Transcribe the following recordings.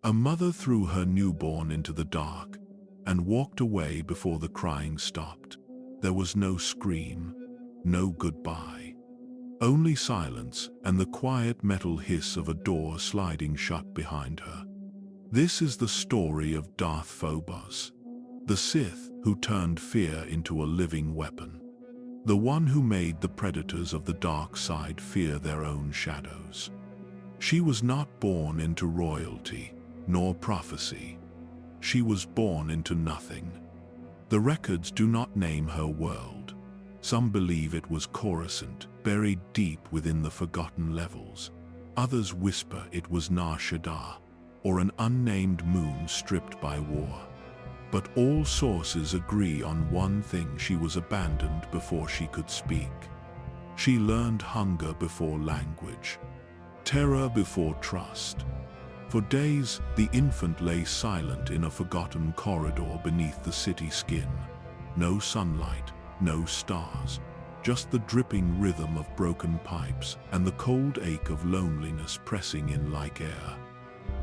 A mother threw her newborn into the dark and walked away before the crying stopped. There was no scream, no goodbye. Only silence and the quiet metal hiss of a door sliding shut behind her. This is the story of Darth Phobos, the Sith who turned fear into a living weapon. The one who made the predators of the dark side fear their own shadows. She was not born into royalty, nor prophecy. She was born into nothing. The records do not name her world. Some believe it was Coruscant, buried deep within the forgotten levels. Others whisper it was Nar Shaddaa, or an unnamed moon stripped by war. But all sources agree on one thing: she was abandoned before she could speak. She learned hunger before language, terror before trust. For days, the infant lay silent in a forgotten corridor beneath the city skin. No sunlight, no stars, just the dripping rhythm of broken pipes and the cold ache of loneliness pressing in like air.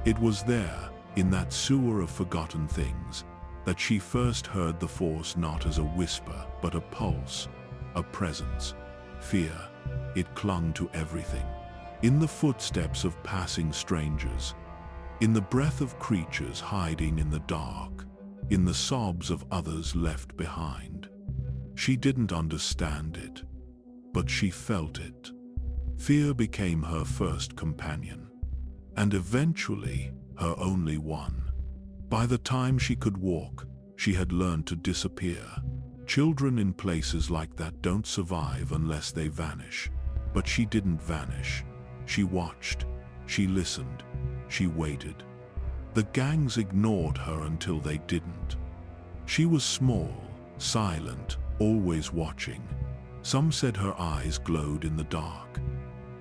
It was there, in that sewer of forgotten things, that she first heard the Force, not as a whisper, but a pulse, a presence. Fear. It clung to everything. In the footsteps of passing strangers, in the breath of creatures hiding in the dark, in the sobs of others left behind. She didn't understand it, but she felt it. Fear became her first companion, and eventually her only one. By the time she could walk, she had learned to disappear. Children in places like that don't survive unless they vanish. But she didn't vanish. She watched, she listened, she waited. The gangs ignored her until they didn't. She was small, silent, always watching. Some said her eyes glowed in the dark.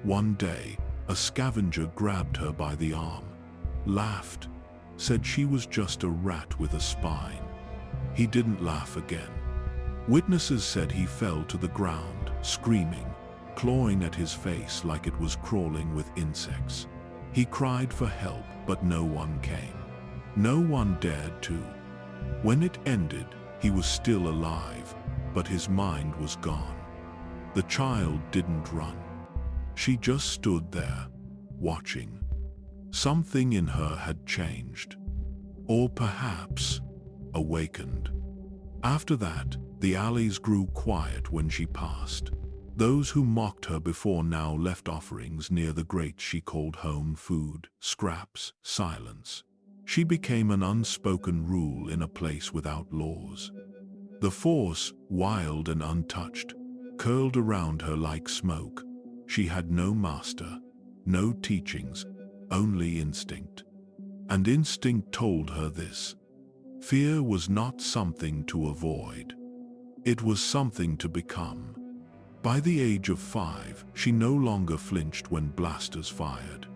One day, a scavenger grabbed her by the arm, laughed, said she was just a rat with a spine. He didn't laugh again. Witnesses said he fell to the ground, screaming, clawing at his face like it was crawling with insects. He cried for help, but no one came. No one dared to. When it ended, he was still alive, but his mind was gone. The child didn't run. She just stood there, watching. Something in her had changed. Or perhaps awakened. After that, the alleys grew quiet when she passed. Those who mocked her before now left offerings near the grate she called home: food, scraps, silence. She became an unspoken rule in a place without laws. The Force, wild and untouched, curled around her like smoke. She had no master, no teachings, only instinct. And instinct told her this: fear was not something to avoid. It was something to become. By the age of 5, she no longer flinched when blasters fired.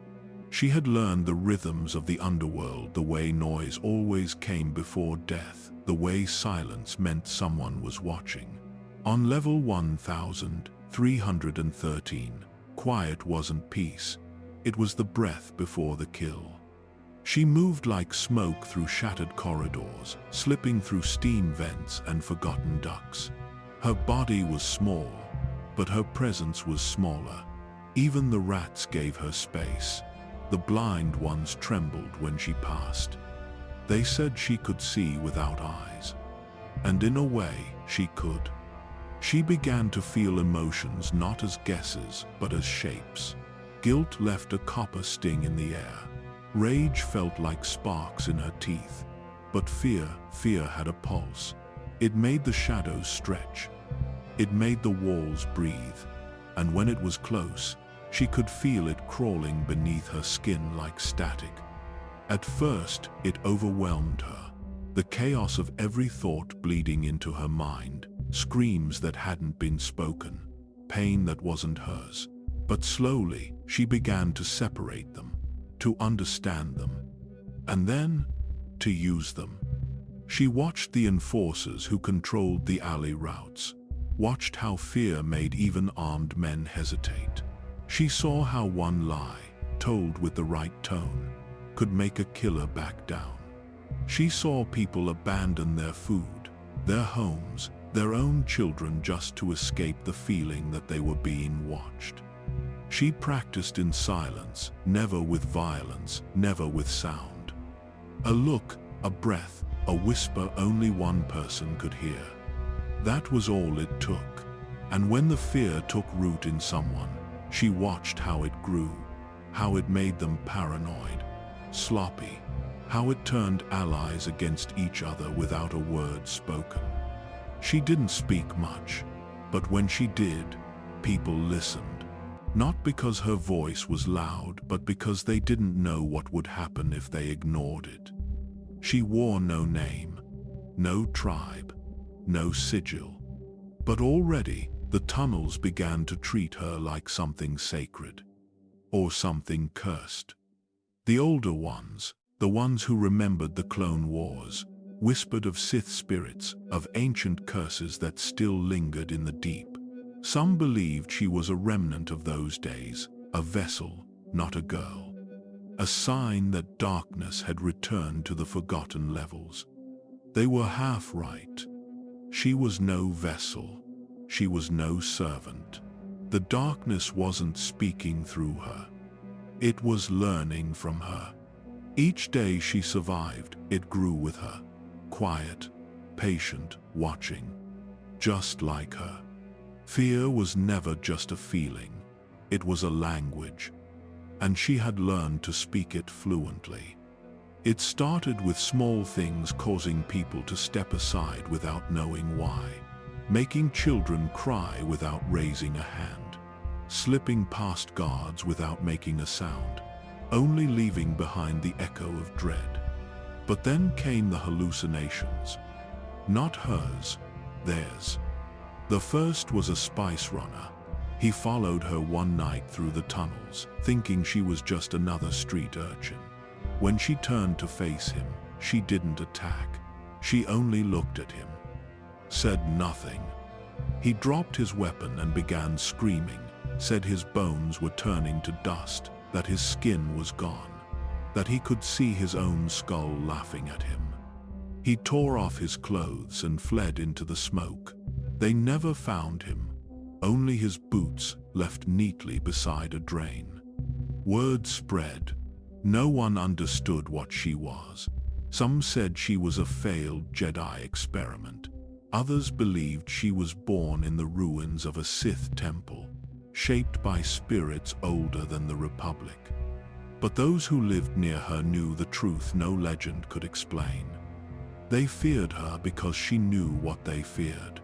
She had learned the rhythms of the underworld, the way noise always came before death, the way silence meant someone was watching. On level 1313, quiet wasn't peace. It was the breath before the kill. She moved like smoke through shattered corridors, slipping through steam vents and forgotten ducts. Her body was small, but her presence was smaller. Even the rats gave her space. The blind ones trembled when she passed. They said she could see without eyes. And in a way, she could. She began to feel emotions not as guesses, but as shapes. Guilt left a copper sting in the air. Rage felt like sparks in her teeth. But fear had a pulse. It made the shadows stretch. It made the walls breathe. And when it was close, she could feel it crawling beneath her skin like static. At first, it overwhelmed her. The chaos of every thought bleeding into her mind, screams that hadn't been spoken, pain that wasn't hers. But slowly, she began to separate them, to understand them, and then to use them. She watched the enforcers who controlled the alley routes, watched how fear made even armed men hesitate. She saw how one lie, told with the right tone, could make a killer back down. She saw people abandon their food, their homes, their own children just to escape the feeling that they were being watched. She practiced in silence, never with violence, never with sound. A look, a breath, a whisper only one person could hear. That was all it took. And when the fear took root in someone, she watched how it grew, how it made them paranoid, sloppy, how it turned allies against each other without a word spoken. She didn't speak much, but when she did, people listened. Not because her voice was loud, but because they didn't know what would happen if they ignored it. She wore no name, no tribe, no sigil. But already, the tunnels began to treat her like something sacred, or something cursed. The older ones, the ones who remembered the Clone Wars, whispered of Sith spirits, of ancient curses that still lingered in the deep. Some believed she was a remnant of those days, a vessel, not a girl. A sign that darkness had returned to the forgotten levels. They were half right. She was no vessel. She was no servant. The darkness wasn't speaking through her. It was learning from her. Each day she survived, it grew with her. Quiet, patient, watching. Just like her. Fear was never just a feeling. It was a language. And she had learned to speak it fluently. It started with small things causing people to step aside without knowing why. Making children cry without raising a hand. Slipping past guards without making a sound. Only leaving behind the echo of dread. But then came the hallucinations. Not hers, theirs. The first was a spice runner. He followed her one night through the tunnels, thinking she was just another street urchin. When she turned to face him, she didn't attack. She only looked at him. Said nothing. He dropped his weapon and began screaming, said his bones were turning to dust, that his skin was gone, that he could see his own skull laughing at him. He tore off his clothes and fled into the smoke. They never found him, only his boots left neatly beside a drain. Word spread. No one understood what she was. Some said she was a failed Jedi experiment. Others believed she was born in the ruins of a Sith temple, shaped by spirits older than the Republic. But those who lived near her knew the truth no legend could explain. They feared her because she knew what they feared.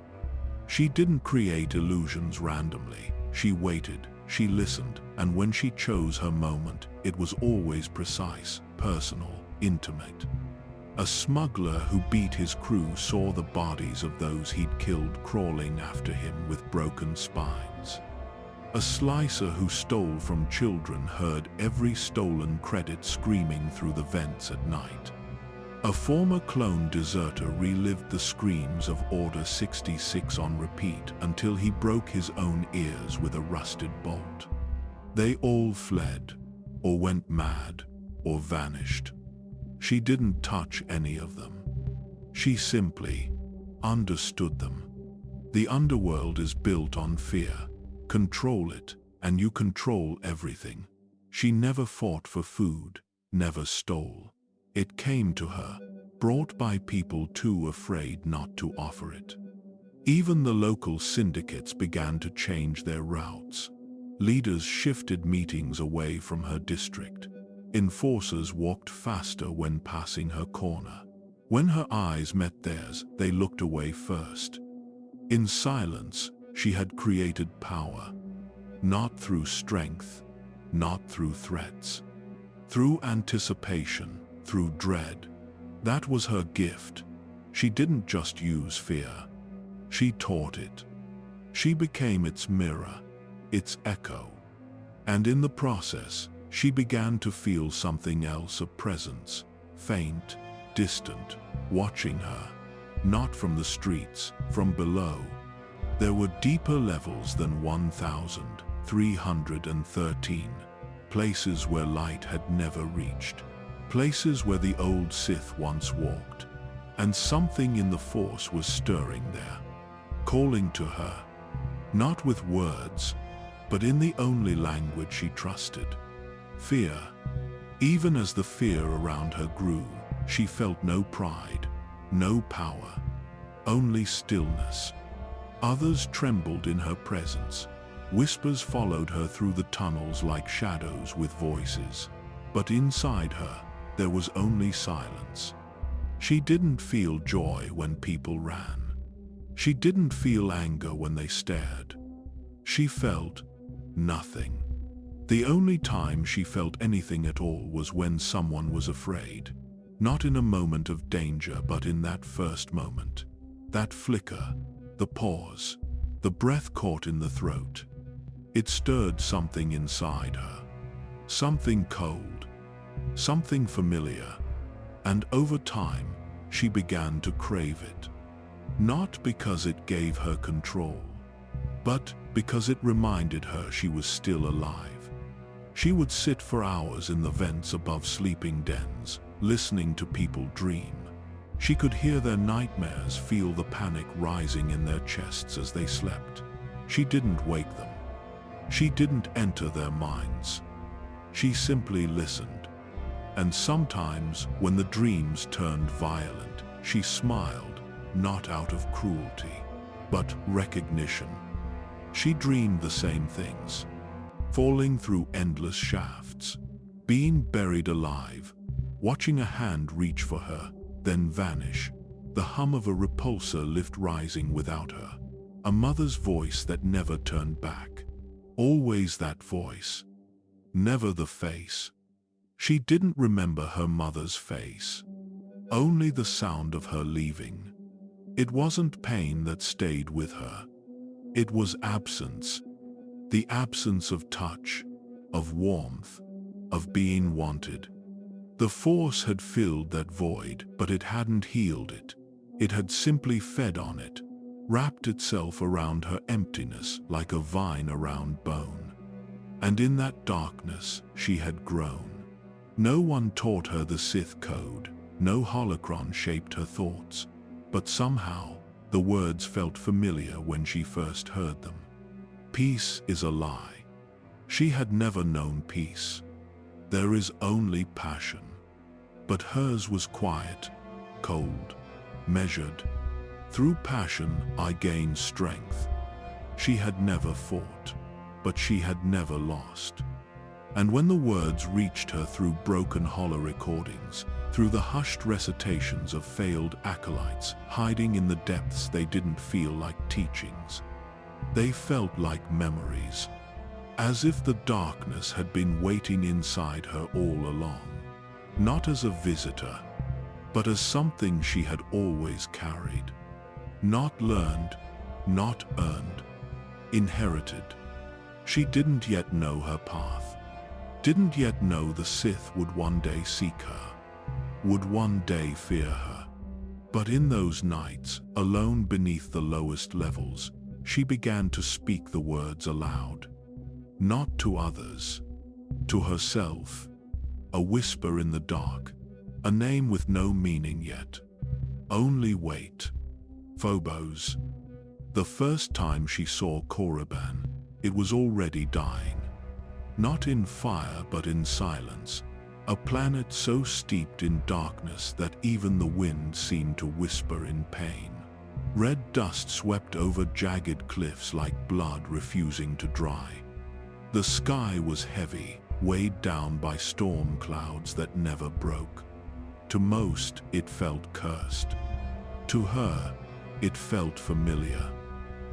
She didn't create illusions randomly. She waited, she listened, and when she chose her moment, it was always precise, personal, intimate. A smuggler who beat his crew saw the bodies of those he'd killed crawling after him with broken spines. A slicer who stole from children heard every stolen credit screaming through the vents at night. A former clone deserter relived the screams of Order 66 on repeat until he broke his own ears with a rusted bolt. They all fled, or went mad, or vanished. She didn't touch any of them. She simply understood them. The underworld is built on fear. Control it, and you control everything. She never fought for food, never stole. It came to her, brought by people too afraid not to offer it. Even the local syndicates began to change their routes. Leaders shifted meetings away from her district. Enforcers walked faster when passing her corner. When her eyes met theirs, they looked away first. In silence, she had created power. Not through strength, not through threats. Through anticipation, through dread. That was her gift. She didn't just use fear. She taught it. She became its mirror, its echo. And in the process, she began to feel something else, a presence, faint, distant, watching her. Not from the streets, from below. There were deeper levels than 1,313, places where light had never reached. places where the old Sith once walked, and something in the Force was stirring there, calling to her, not with words, but in the only language she trusted, fear. Even as the fear around her grew, she felt no pride, no power, only stillness. Others trembled in her presence. Whispers followed her through the tunnels like shadows with voices. But inside her, there was only silence. She didn't feel joy when people ran. She didn't feel anger when they stared. She felt nothing. The only time she felt anything at all was when someone was afraid. Not in a moment of danger, but in that first moment. That flicker, the pause, the breath caught in the throat. It stirred something inside her. Something cold, something familiar, and over time, she began to crave it. Not because it gave her control, but because it reminded her she was still alive. She would sit for hours in the vents above sleeping dens, listening to people dream. She could hear their nightmares, feel the panic rising in their chests as they slept. She didn't wake them. She didn't enter their minds. She simply listened. And sometimes, when the dreams turned violent, she smiled, not out of cruelty, but recognition. She dreamed the same things, falling through endless shafts, being buried alive, watching a hand reach for her, then vanish, the hum of a repulsor lift rising without her, a mother's voice that never turned back. Always that voice, never the face. She didn't remember her mother's face, only the sound of her leaving. It wasn't pain that stayed with her. It was absence, the absence of touch, of warmth, of being wanted. The Force had filled that void, but it hadn't healed it. It had simply fed on it, wrapped itself around her emptiness like a vine around bone. And in that darkness, she had grown. No one taught her the Sith code, no holocron shaped her thoughts, but somehow, the words felt familiar when she first heard them. Peace is a lie. She had never known peace. There is only passion. But hers was quiet, cold, measured. Through passion, I gained strength. She had never fought, but she had never lost. And when the words reached her through broken hollow recordings, through the hushed recitations of failed acolytes hiding in the depths they didn't feel like teachings, they felt like memories, as if the darkness had been waiting inside her all along, not as a visitor, but as something she had always carried. Not learned, not earned, inherited. She didn't yet know her path, didn't yet know the Sith would one day seek her, would one day fear her. But in those nights, alone beneath the lowest levels, she began to speak the words aloud. Not to others, to herself, a whisper in the dark, a name with no meaning yet. Only wait. Phobos. The first time she saw Korriban, it was already dying. Not in fire but in silence, a planet so steeped in darkness that even the wind seemed to whisper in pain. Red dust swept over jagged cliffs like blood refusing to dry. The sky was heavy, weighed down by storm clouds that never broke. To most, it felt cursed. To her, it felt familiar.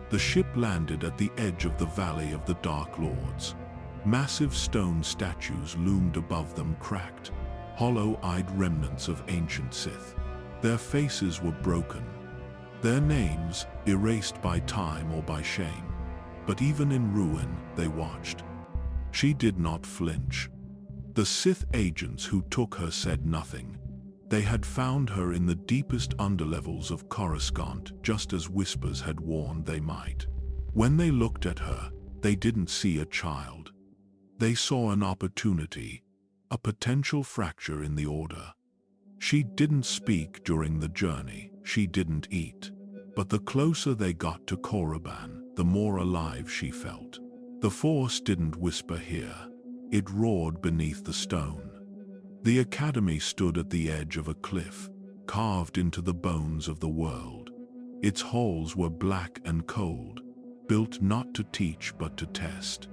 The ship landed at the edge of the Valley of the Dark Lords. Massive stone statues loomed above them, cracked, hollow-eyed remnants of ancient Sith. Their faces were broken, their names erased by time or by shame. But even in ruin, they watched. She did not flinch. The Sith agents who took her said nothing. They had found her in the deepest underlevels of Coruscant, just as whispers had warned they might. When they looked at her, they didn't see a child. They saw an opportunity, a potential fracture in the order. She didn't speak during the journey, she didn't eat. But the closer they got to Korriban, the more alive she felt. The Force didn't whisper here. It roared beneath the stone. The academy stood at the edge of a cliff, carved into the bones of the world. Its halls were black and cold, built not to teach but to test.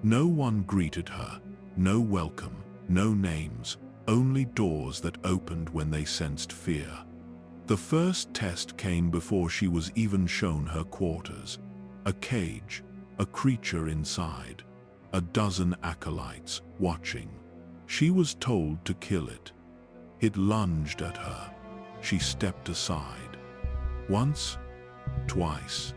No one greeted her, no welcome, no names, only doors that opened when they sensed fear. The first test came before she was even shown her quarters. A cage, a creature inside, a dozen acolytes watching. She was told to kill it. It lunged at her. She stepped aside. Once, twice.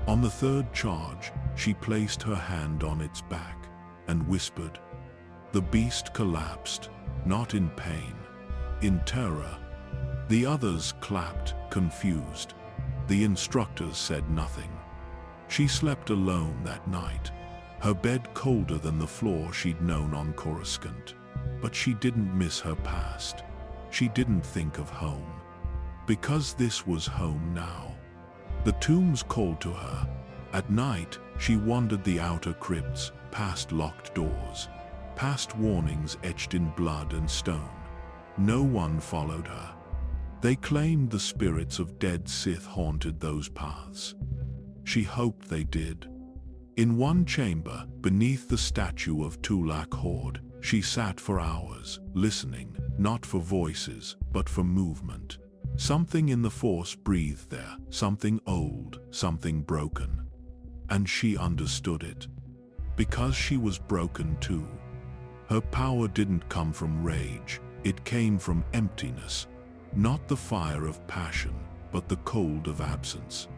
On the third charge, she placed her hand on its back and whispered. The beast collapsed, not in pain, in terror. The others clapped, confused. The instructors said nothing. She slept alone that night, her bed colder than the floor she'd known on Coruscant. But she didn't miss her past. She didn't think of home. Because this was home now. The tombs called to her. At night, she wandered the outer crypts, past locked doors, past warnings etched in blood and stone. No one followed her. They claimed the spirits of dead Sith haunted those paths. She hoped they did. In one chamber, beneath the statue of Tulak Horde, she sat for hours, listening, not for voices, but for movement. Something in the Force breathed there, something old, something broken. And she understood it. Because she was broken too. Her power didn't come from rage, it came from emptiness. Not the fire of passion, but the cold of absence.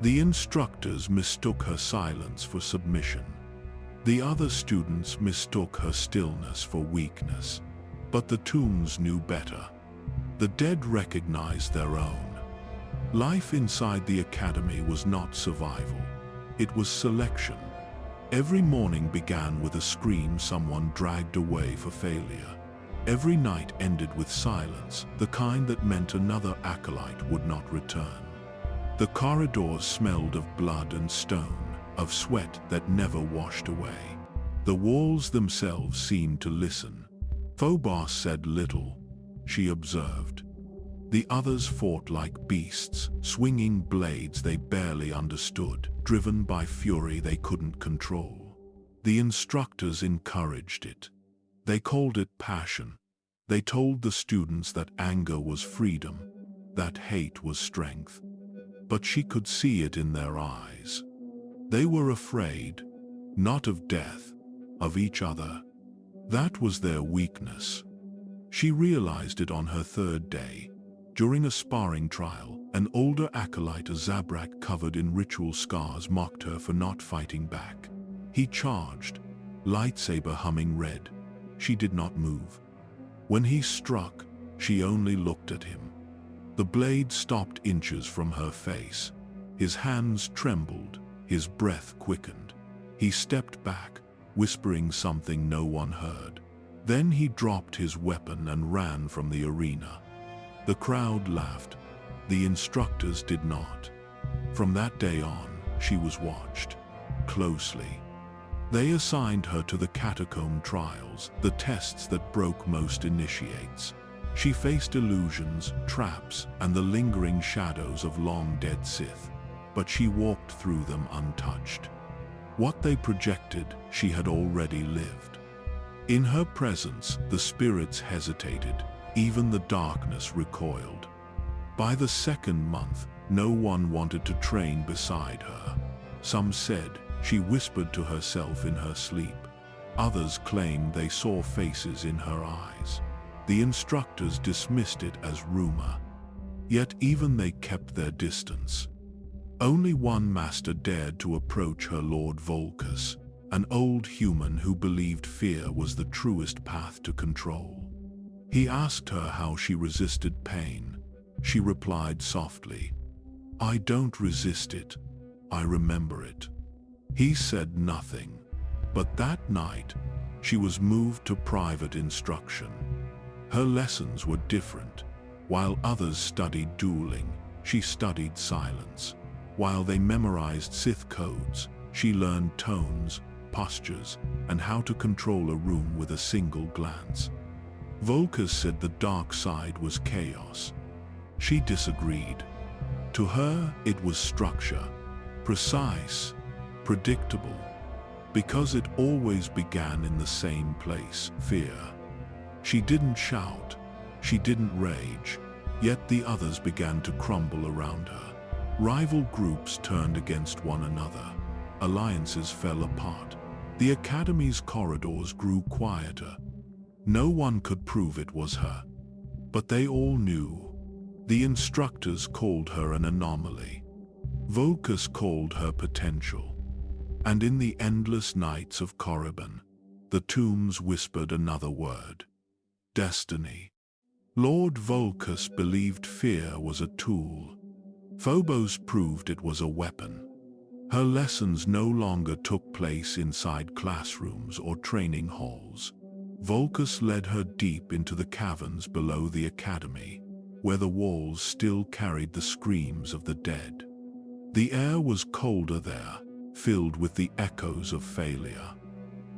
The instructors mistook her silence for submission. The other students mistook her stillness for weakness. But the tombs knew better. The dead recognized their own. Life inside the academy was not survival. It was selection. Every morning began with a scream someone dragged away for failure. Every night ended with silence, the kind that meant another acolyte would not return. The corridors smelled of blood and stone, of sweat that never washed away. The walls themselves seemed to listen. Phobos said little. She observed. The others fought like beasts, swinging blades they barely understood, driven by fury they couldn't control. The instructors encouraged it. They called it passion. They told the students that anger was freedom, that hate was strength. But she could see it in their eyes. They were afraid, not of death, of each other. That was their weakness. She realized it on her third day. During a sparring trial, an older acolyte, a Zabrak covered in ritual scars, mocked her for not fighting back. He charged, lightsaber humming red. She did not move. When he struck, she only looked at him. The blade stopped inches from her face. His hands trembled, his breath quickened. He stepped back, whispering something no one heard. Then he dropped his weapon and ran from the arena. The crowd laughed. The instructors did not. From that day on, she was watched closely. They assigned her to the catacomb trials, the tests that broke most initiates. She faced illusions, traps, and the lingering shadows of long-dead Sith, but she walked through them untouched. What they projected, she had already lived. In her presence, the spirits hesitated, even the darkness recoiled. By the second month, no one wanted to train beside her. Some said she whispered to herself in her sleep. Others claimed they saw faces in her eyes. The instructors dismissed it as rumor. Yet even they kept their distance. Only one master dared to approach her, Lord Volcus, an old human who believed fear was the truest path to control. He asked her how she resisted pain. She replied softly, "I don't resist it, I remember it." He said nothing. But that night, she was moved to private instruction. Her lessons were different. While others studied dueling, she studied silence. While they memorized Sith codes, she learned tones, postures, and how to control a room with a single glance. Vulcus said the dark side was chaos. She disagreed. To her, it was structure, precise, predictable, because it always began in the same place, fear. She didn't shout, she didn't rage, yet the others began to crumble around her. Rival groups turned against one another. Alliances fell apart. The academy's corridors grew quieter. No one could prove it was her, but they all knew. The instructors called her an anomaly. Vulcus called her potential. And in the endless nights of Korriban, the tombs whispered another word: destiny. Lord Vulcus believed fear was a tool. Phobos proved it was a weapon. Her lessons no longer took place inside classrooms or training halls. Vulcus led her deep into the caverns below the academy, where the walls still carried the screams of the dead. The air was colder there, filled with the echoes of failure.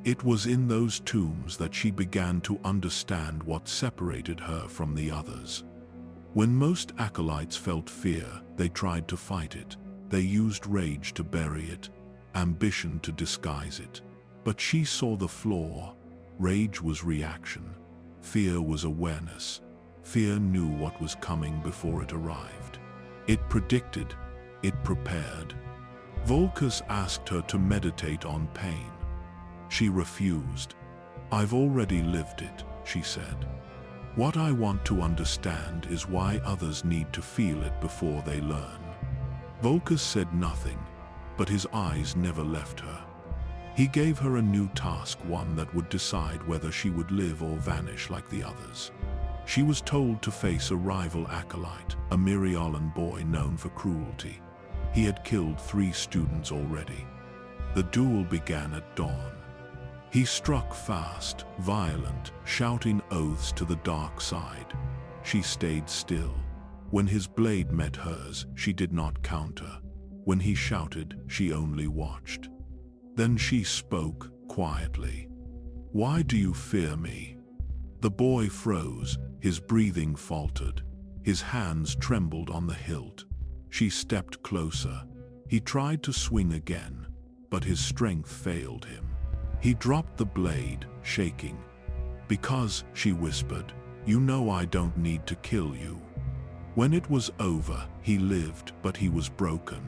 It was in those tombs that she began to understand what separated her from the others. When most acolytes felt fear, they tried to fight it. They used rage to bury it, ambition to disguise it. But she saw the flaw. Rage was reaction. Fear was awareness. Fear knew what was coming before it arrived. It predicted. It prepared. Vulcus asked her to meditate on pain. She refused. "I've already lived it," she said. "What I want to understand is why others need to feel it before they learn." Vulcus said nothing, but his eyes never left her. He gave her a new task, one that would decide whether she would live or vanish like the others. She was told to face a rival acolyte, a Myriolan boy known for cruelty. He had killed 3 students already. The duel began at dawn. He struck fast, violent, shouting oaths to the dark side. She stayed still. When his blade met hers, she did not counter. When he shouted, she only watched. Then she spoke quietly. "Why do you fear me?" The boy froze, his breathing faltered. His hands trembled on the hilt. She stepped closer. He tried to swing again, but his strength failed him. He dropped the blade, shaking. "Because," she whispered, "you know I don't need to kill you." When it was over, he lived, but he was broken.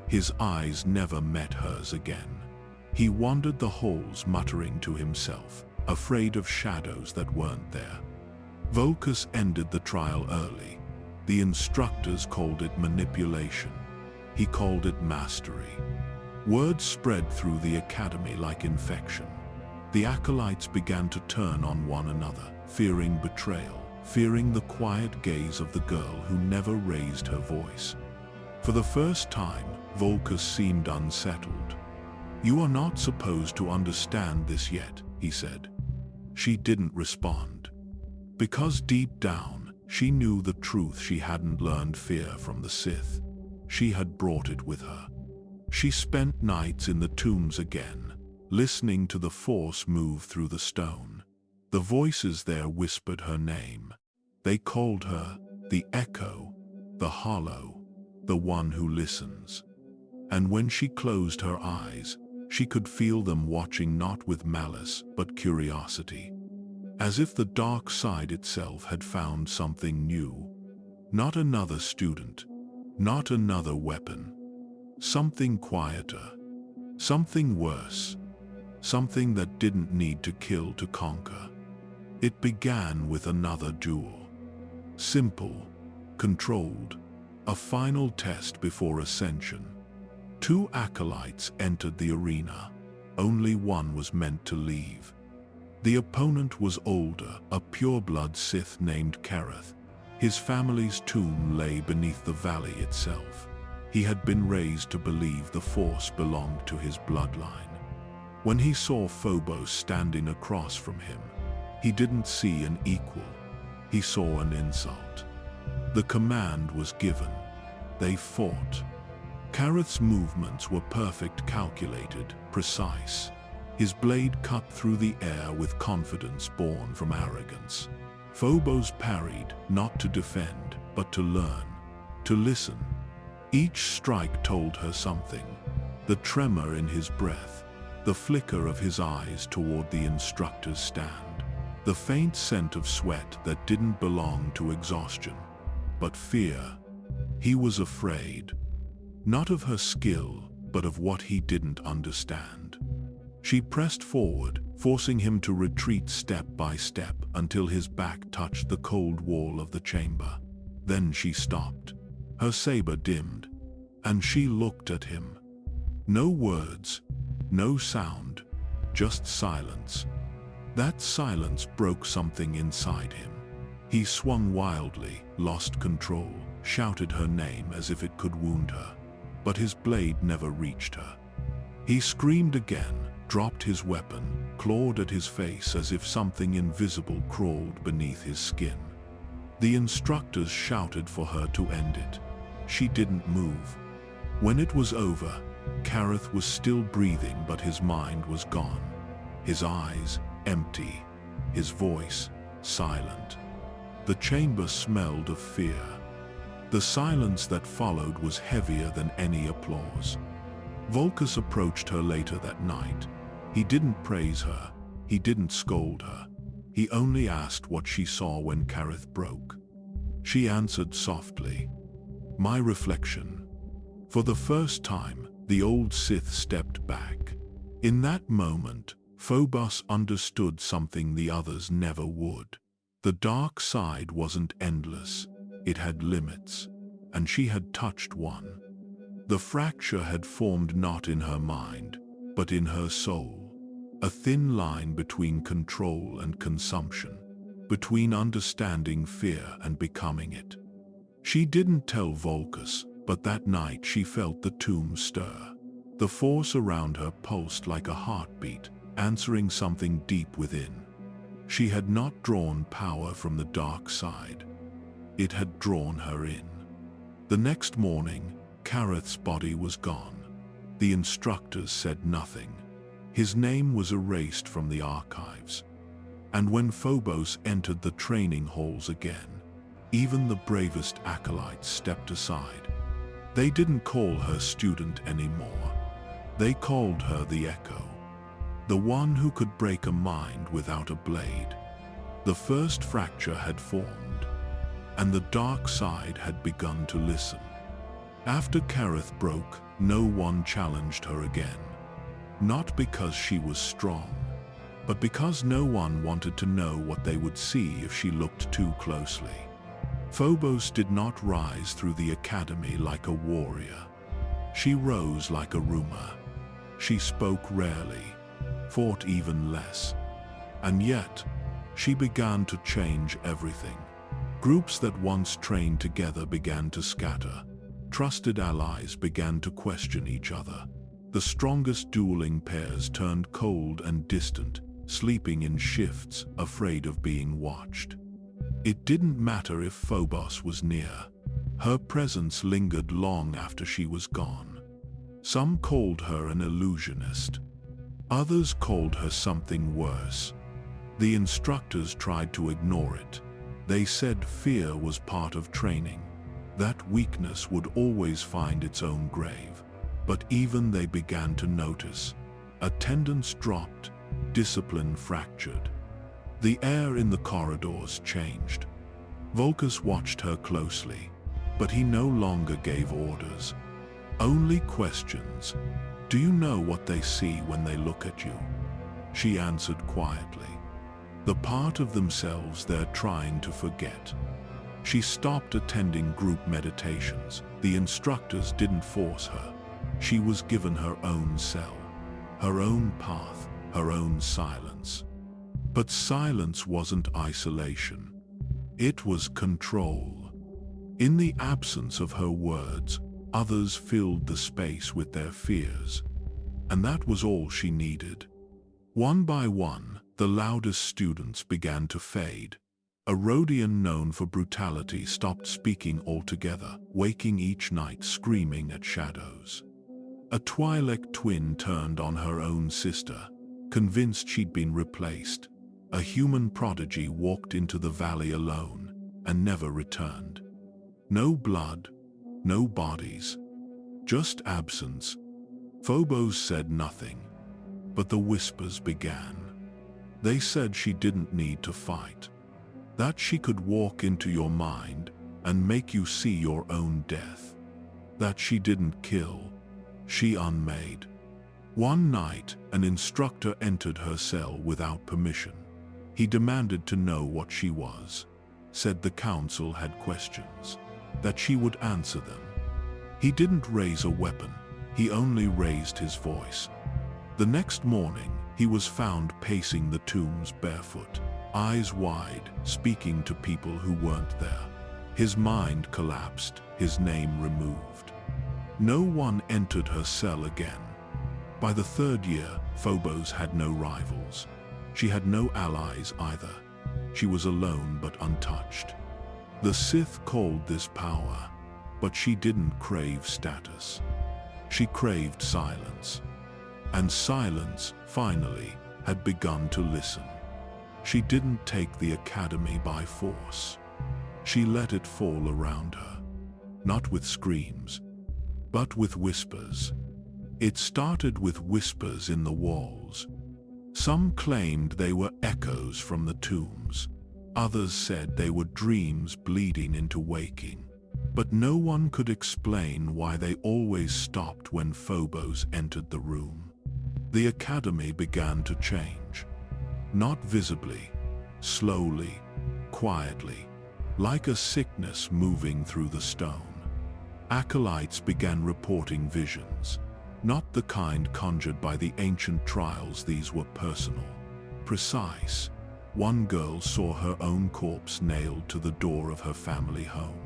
His eyes never met hers again. He wandered the halls muttering to himself, afraid of shadows that weren't there. Vulcus ended the trial early. The instructors called it manipulation. He called it mastery. Word spread through the academy like infection. The acolytes began to turn on one another, fearing betrayal, fearing the quiet gaze of the girl who never raised her voice. For the first time, Vulcus seemed unsettled. "You are not supposed to understand this yet," he said. She didn't respond. Because deep down, she knew the truth. She hadn't learned fear from the Sith. She had brought it with her. She spent nights in the tombs again, listening to the Force move through the stone. The voices there whispered her name. They called her the Echo, the Hollow, the one who listens. And when she closed her eyes, she could feel them watching, not with malice, but curiosity. As if the dark side itself had found something new. Not another student, not another weapon. Something quieter, something worse, something that didn't need to kill to conquer. It began with another duel. Simple, controlled, a final test before ascension. 2 acolytes entered the arena. Only one was meant to leave. The opponent was older, a pureblood Sith named Kereth. His family's tomb lay beneath the valley itself. He had been raised to believe the Force belonged to his bloodline. When he saw Phobos standing across from him, he didn't see an equal. He saw an insult. The command was given. They fought. Kareth's movements were perfect, calculated, precise. His blade cut through the air with confidence born from arrogance. Phobos parried, not to defend, but to learn, to listen. Each strike told her something. The tremor in his breath, the flicker of his eyes toward the instructor's stand, the faint scent of sweat that didn't belong to exhaustion, but fear. He was afraid, not of her skill, but of what he didn't understand. She pressed forward, forcing him to retreat step by step until his back touched the cold wall of the chamber. Then she stopped. Her saber dimmed, and she looked at him. No words, no sound, just silence. That silence broke something inside him. He swung wildly, lost control, shouted her name as if it could wound her. But his blade never reached her. He screamed again, dropped his weapon, clawed at his face as if something invisible crawled beneath his skin. The instructors shouted for her to end it. She didn't move. When it was over, Kareth was still breathing, but his mind was gone. His eyes empty, his voice silent. The chamber smelled of fear. The silence that followed was heavier than any applause. Vulcus approached her later that night. He didn't praise her. He didn't scold her. He only asked what she saw when Kareth broke. She answered softly, "My reflection." For the first time, the old Sith stepped back. In that moment, Phobos understood something the others never would. The dark side wasn't endless. It had limits, and she had touched one. The fracture had formed not in her mind, but in her soul. A thin line between control and consumption, between understanding fear and becoming it. She didn't tell Vulcus, but that night she felt the tomb stir. The force around her pulsed like a heartbeat, answering something deep within. She had not drawn power from the dark side. It had drawn her in. The next morning, Kareth's body was gone. The instructors said nothing. His name was erased from the archives. And when Phobos entered the training halls again, even the bravest acolytes stepped aside. They didn't call her student anymore. They called her the Echo. The one who could break a mind without a blade. The first fracture had formed, and the dark side had begun to listen. After Kareth broke, no one challenged her again. Not because she was strong, but because no one wanted to know what they would see if she looked too closely. Phobos did not rise through the academy like a warrior. She rose like a rumor. She spoke rarely, fought even less. And yet, she began to change everything. Groups that once trained together began to scatter. Trusted allies began to question each other. The strongest dueling pairs turned cold and distant, sleeping in shifts, afraid of being watched. It didn't matter if Phobos was near. Her presence lingered long after she was gone. Some called her an illusionist. Others called her something worse. The instructors tried to ignore it. They said fear was part of training, that weakness would always find its own grave. But even they began to notice. Attendance dropped, discipline fractured. The air in the corridors changed. Vulcus watched her closely, but he no longer gave orders. Only questions. "Do you know what they see when they look at you?" She answered quietly. The part of themselves they're trying to forget. She stopped attending group meditations. The instructors didn't force her. She was given her own cell, her own path, her own silence. But silence wasn't isolation. It was control. In the absence of her words, others filled the space with their fears. And that was all she needed. One by one, the loudest students began to fade. A Rhodian known for brutality stopped speaking altogether, waking each night screaming at shadows. A Twi'lek twin turned on her own sister, convinced she'd been replaced. A human prodigy walked into the valley alone and never returned. No blood, no bodies, just absence. Phobos said nothing, but the whispers began. They said she didn't need to fight, that she could walk into your mind and make you see your own death, that she didn't kill, she unmade. One night, an instructor entered her cell without permission. He demanded to know what she was, said the council had questions, that she would answer them. He didn't raise a weapon, he only raised his voice. The next morning, he was found pacing the tombs barefoot, eyes wide, speaking to people who weren't there. His mind collapsed, his name removed. No one entered her cell again. By the third year, Phobos had no rivals. She had no allies either. She was alone but untouched. The Sith called this power, but she didn't crave status. She craved silence. And silence, finally, had begun to listen. She didn't take the academy by force. She let it fall around her, not with screams, but with whispers. It started with whispers in the walls. Some claimed they were echoes from the tombs. Others said they were dreams bleeding into waking. But no one could explain why they always stopped when Phobos entered the room. The academy began to change. Not visibly, slowly, quietly, like a sickness moving through the stone. Acolytes began reporting visions, not the kind conjured by the ancient trials. These were personal, precise. One girl saw her own corpse nailed to the door of her family home.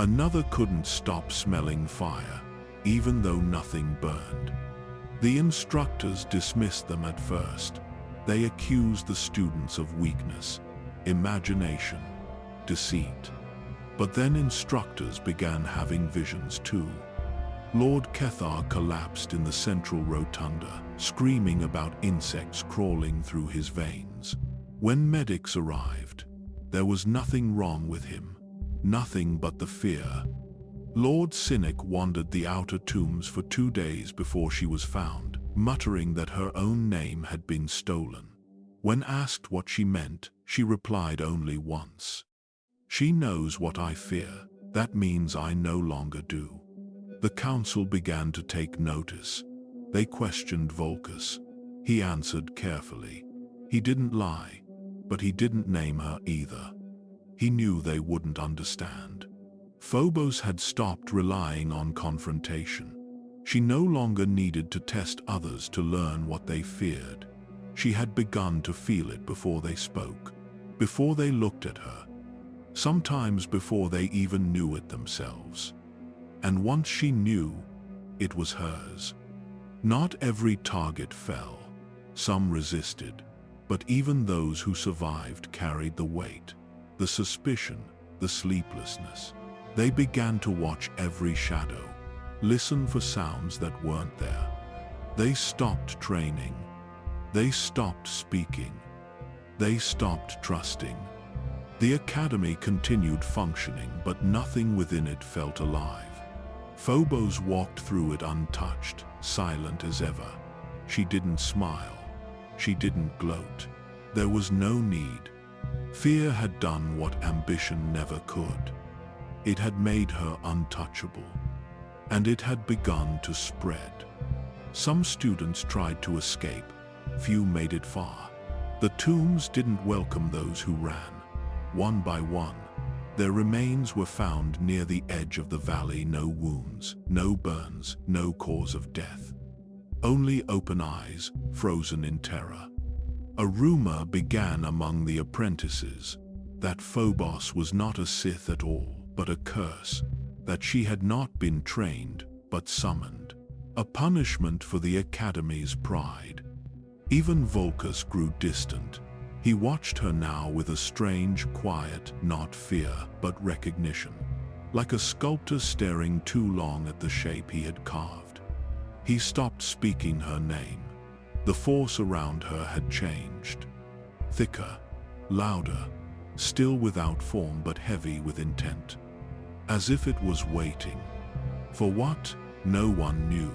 Another couldn't stop smelling fire, even though nothing burned. The instructors dismissed them at first. They accused the students of weakness, imagination, deceit. But then instructors began having visions too. Lord Cathar collapsed in the central rotunda, screaming about insects crawling through his veins. When medics arrived, there was nothing wrong with him, nothing but the fear. Lord Cynic wandered the outer tombs for 2 days before she was found, muttering that her own name had been stolen. When asked what she meant, she replied only once. "She knows what I fear, that means I no longer do." The council began to take notice. They questioned Vulcus. He answered carefully. He didn't lie, but he didn't name her either. He knew they wouldn't understand. Phobos had stopped relying on confrontation. She no longer needed to test others to learn what they feared. She had begun to feel it before they spoke, before they looked at her, sometimes before they even knew it themselves. And once she knew, it was hers. Not every target fell. Some resisted, but even those who survived carried the weight, the suspicion, the sleeplessness. They began to watch every shadow, listen for sounds that weren't there. They stopped training. They stopped speaking. They stopped trusting. The academy continued functioning, but nothing within it felt alive. Phobos walked through it untouched, silent as ever. She didn't smile. She didn't gloat. There was no need. Fear had done what ambition never could. It had made her untouchable. And it had begun to spread. Some students tried to escape. Few made it far. The tombs didn't welcome those who ran. One by one, their remains were found near the edge of the valley. No wounds, no burns, no cause of death. Only open eyes, frozen in terror. A rumor began among the apprentices that Phobos was not a Sith at all, but a curse, that she had not been trained, but summoned. A punishment for the Academy's pride. Even Vulcus grew distant. He watched her now with a strange quiet, not fear, but recognition. Like a sculptor staring too long at the shape he had carved. He stopped speaking her name. The force around her had changed. Thicker, louder, still without form but heavy with intent. As if it was waiting. For what? No one knew.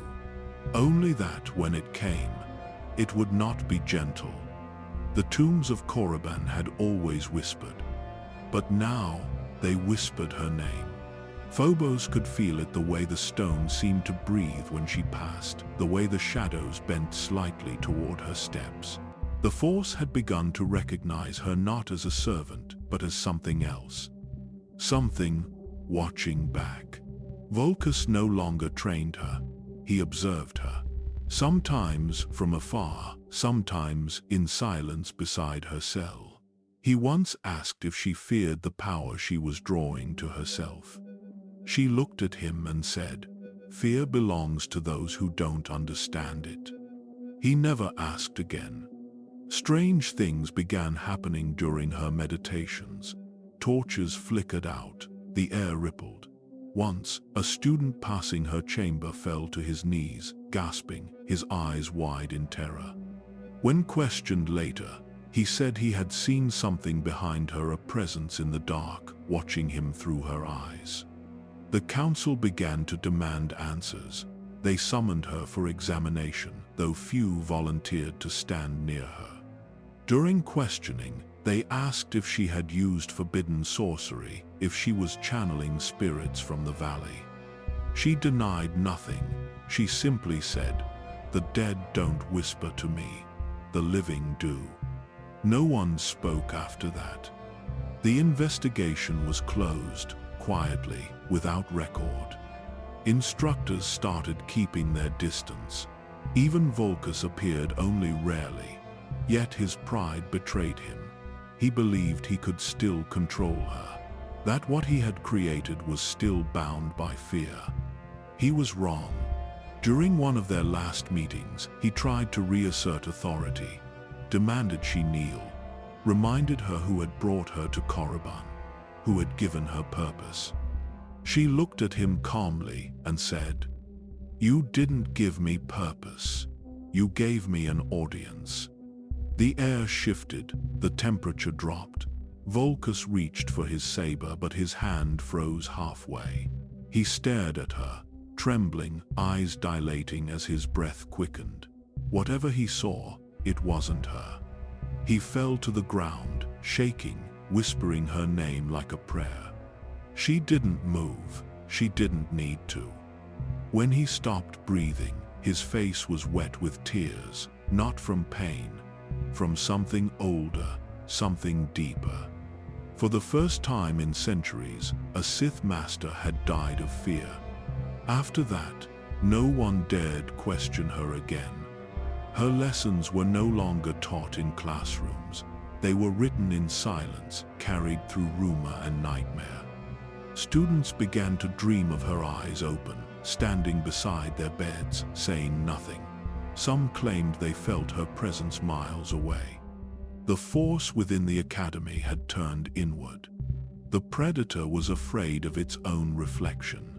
Only that when it came, it would not be gentle. The tombs of Korriban had always whispered. But now, they whispered her name. Phobos could feel it, the way the stone seemed to breathe when she passed, the way the shadows bent slightly toward her steps. The Force had begun to recognize her not as a servant, but as something else. Something watching back. Vulcus no longer trained her. He observed her. Sometimes from afar, sometimes in silence beside her cell. He once asked if she feared the power she was drawing to herself. She looked at him and said, "Fear belongs to those who don't understand it." He never asked again. Strange things began happening during her meditations. Torches flickered out, the air rippled. Once, a student passing her chamber fell to his knees, gasping, his eyes wide in terror. When questioned later, he said he had seen something behind her, a presence in the dark, watching him through her eyes. The council began to demand answers. They summoned her for examination, though few volunteered to stand near her. During questioning, they asked if she had used forbidden sorcery, if she was channeling spirits from the valley. She denied nothing. She simply said, "The dead don't whisper to me. The living do." No one spoke after that. The investigation was closed, quietly, without record. Instructors started keeping their distance. Even Vulcus appeared only rarely. Yet his pride betrayed him. He believed he could still control her. That what he had created was still bound by fear. He was wrong. During one of their last meetings, he tried to reassert authority, demanded she kneel, reminded her who had brought her to Korriban, who had given her purpose. She looked at him calmly and said, "You didn't give me purpose. You gave me an audience." The air shifted, the temperature dropped. Vulcus reached for his saber, but his hand froze halfway. He stared at her, trembling, eyes dilating as his breath quickened. Whatever he saw, it wasn't her. He fell to the ground, shaking, whispering her name like a prayer. She didn't move. She didn't need to. When he stopped breathing, his face was wet with tears, not from pain, from something older, something deeper. For the first time in centuries, a Sith master had died of fear. After that, no one dared question her again. Her lessons were no longer taught in classrooms. They were written in silence, carried through rumor and nightmare. Students began to dream of her eyes open, standing beside their beds, saying nothing. Some claimed they felt her presence miles away. The force within the academy had turned inward. The predator was afraid of its own reflection.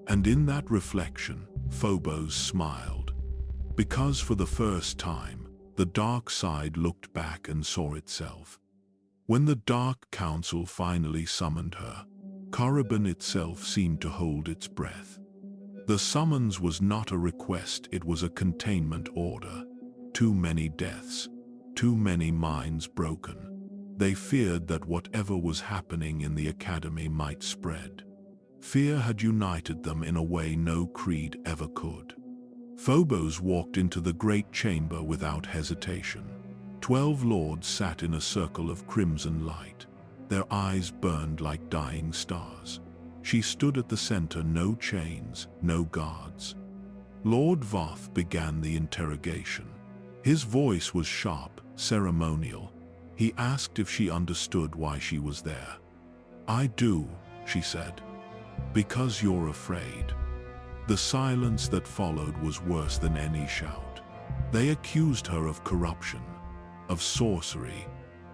And in that reflection, Phobos smiled. Because for the first time, the dark side looked back and saw itself. When the Dark Council finally summoned her, Korriban itself seemed to hold its breath. The summons was not a request, it was a containment order. Too many deaths, too many minds broken. They feared that whatever was happening in the academy might spread. Fear had united them in a way no creed ever could. Phobos walked into the great chamber without hesitation. 12 lords sat in a circle of crimson light. Their eyes burned like dying stars. She stood at the center, no chains, no guards. Lord Voth began the interrogation. His voice was sharp, ceremonial. He asked if she understood why she was there. "I do," she said. "Because you're afraid." The silence that followed was worse than any shout. They accused her of corruption, of sorcery,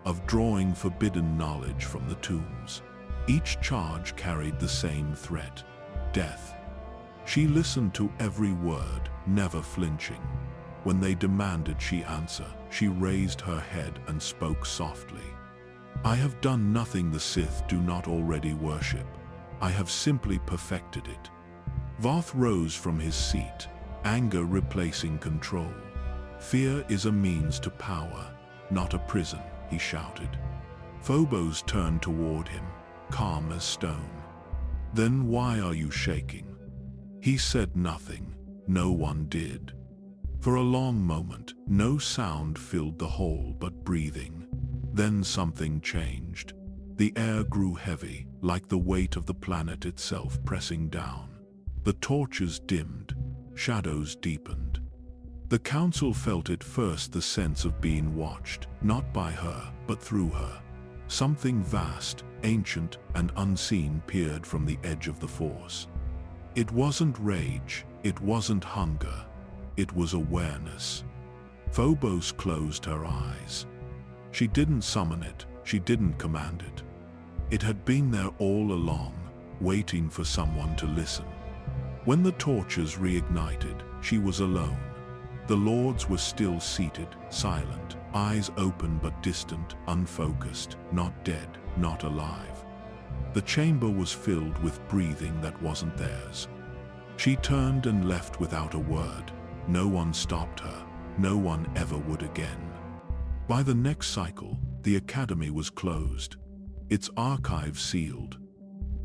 of drawing forbidden knowledge from the tombs. Each charge carried the same threat: death. She listened to every word, never flinching. When they demanded she answer, she raised her head and spoke softly. "I have done nothing the Sith do not already worship. I have simply perfected it." Voth rose from his seat, anger replacing control. "Fear is a means to power, not a prison," he shouted. Phobos turned toward him, calm as stone. "Then why are you shaking?" He said nothing. No one did. For a long moment, no sound filled the hall but breathing. Then something changed. The air grew heavy, like the weight of the planet itself pressing down. The torches dimmed, shadows deepened. The council felt at first the sense of being watched, not by her, but through her. Something vast, ancient, and unseen peered from the edge of the Force. It wasn't rage, it wasn't hunger, it was awareness. Phobos closed her eyes. She didn't summon it, she didn't command it. It had been there all along, waiting for someone to listen. When the torches reignited, she was alone. The lords were still seated, silent, eyes open but distant, unfocused, not dead, not alive. The chamber was filled with breathing that wasn't theirs. She turned and left without a word. No one stopped her. No one ever would again. By the next cycle, the academy was closed, its archives sealed.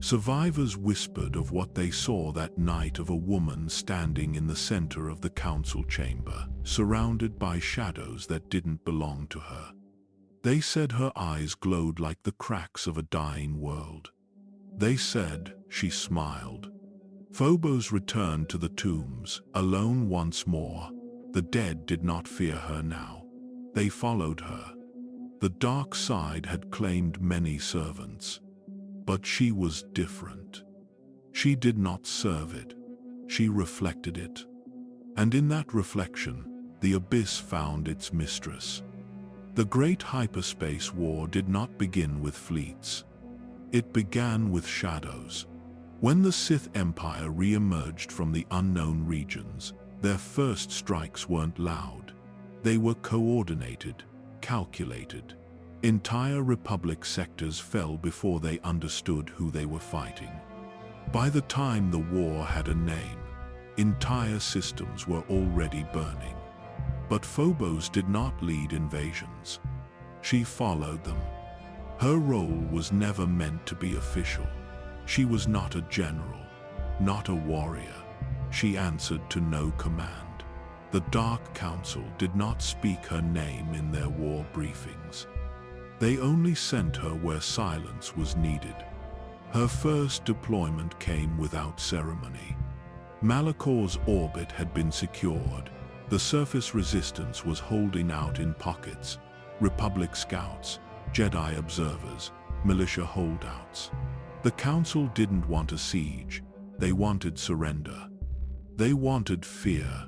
Survivors whispered of what they saw that night: of a woman standing in the center of the council chamber, surrounded by shadows that didn't belong to her. They said her eyes glowed like the cracks of a dying world. They said she smiled. Phobos returned to the tombs, alone once more. The dead did not fear her now. They followed her. The dark side had claimed many servants. But she was different. She did not serve it. She reflected it. And in that reflection, the abyss found its mistress. The great hyperspace war did not begin with fleets. It began with shadows. When the Sith Empire re-emerged from the unknown regions, their first strikes weren't loud. They were coordinated, calculated. Entire Republic sectors fell before they understood who they were fighting. By the time the war had a name, entire systems were already burning. But Phobos did not lead invasions. She followed them. Her role was never meant to be official. She was not a general, not a warrior. She answered to no command. The Dark Council did not speak her name in their war briefings. They only sent her where silence was needed. Her first deployment came without ceremony. Malakor's orbit had been secured. The surface resistance was holding out in pockets. Republic scouts, Jedi observers, militia holdouts. The Council didn't want a siege. They wanted surrender. They wanted fear.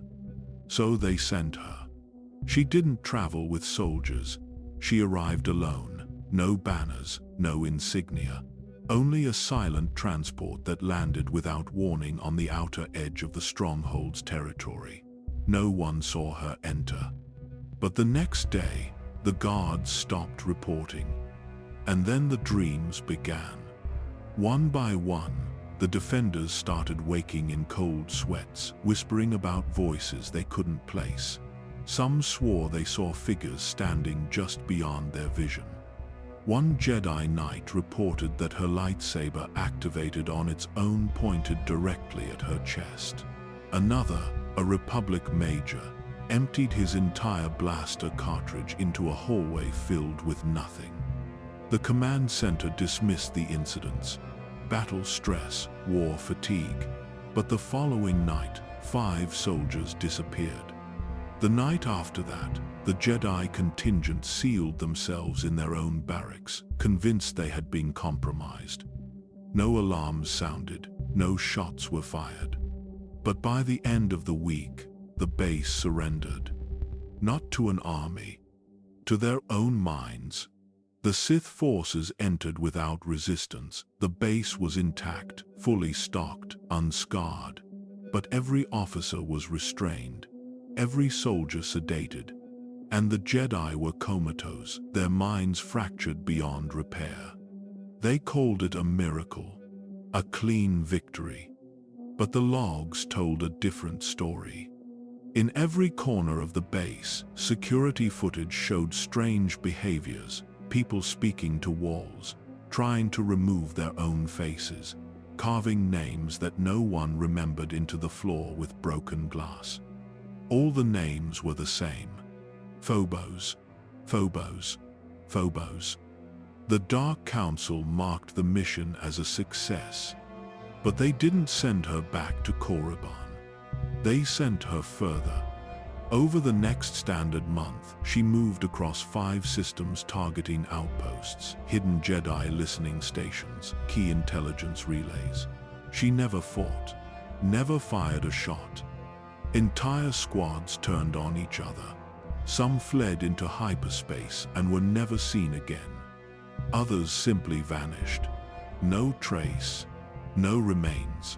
So they sent her. She didn't travel with soldiers. She arrived alone. No banners, no insignia. Only a silent transport that landed without warning on the outer edge of the stronghold's territory. No one saw her enter. But the next day, the guards stopped reporting. And then the dreams began. One by one, the defenders started waking in cold sweats, whispering about voices they couldn't place. Some swore they saw figures standing just beyond their vision. One Jedi Knight reported that her lightsaber activated on its own, pointed directly at her chest. Another, a Republic major, emptied his entire blaster cartridge into a hallway filled with nothing. The command center dismissed the incidents. Battle stress, war fatigue. But the following night, 5 soldiers disappeared. The night after that, the Jedi contingent sealed themselves in their own barracks, convinced they had been compromised. No alarms sounded, no shots were fired. But by the end of the week, the base surrendered. not to an army, to their own minds. The Sith forces entered without resistance. The base was intact, fully stocked, unscarred. But every officer was restrained, every soldier sedated, and the Jedi were comatose, their minds fractured beyond repair. They called it a miracle, a clean victory. But the logs told a different story. In every corner of the base, security footage showed strange behaviors, people speaking to walls, trying to remove their own faces, carving names that no one remembered into the floor with broken glass. All the names were the same. Phobos, Phobos, Phobos. The Dark Council marked the mission as a success. But they didn't send her back to Korriban. They sent her further. Over the next standard month, she moved across 5 systems targeting outposts, hidden Jedi listening stations, key intelligence relays. She never fought, never fired a shot. Entire squads turned on each other. Some fled into hyperspace and were never seen again. Others simply vanished. No trace, no remains,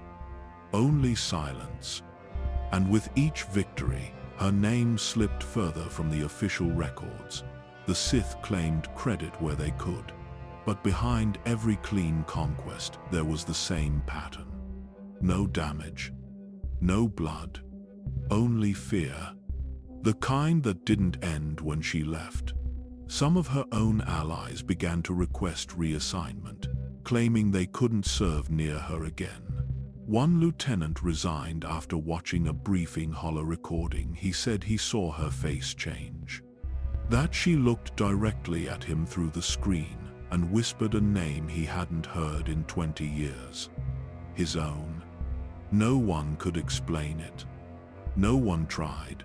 only silence. And with each victory, her name slipped further from the official records. The Sith claimed credit where they could. But behind every clean conquest, there was the same pattern. No damage, no blood, only fear. The kind that didn't end when she left. Some of her own allies began to request reassignment, claiming they couldn't serve near her again. One lieutenant resigned after watching a briefing holo recording. He said he saw her face change. That she looked directly at him through the screen and whispered a name he hadn't heard in 20 years. His own. No one could explain it. No one tried.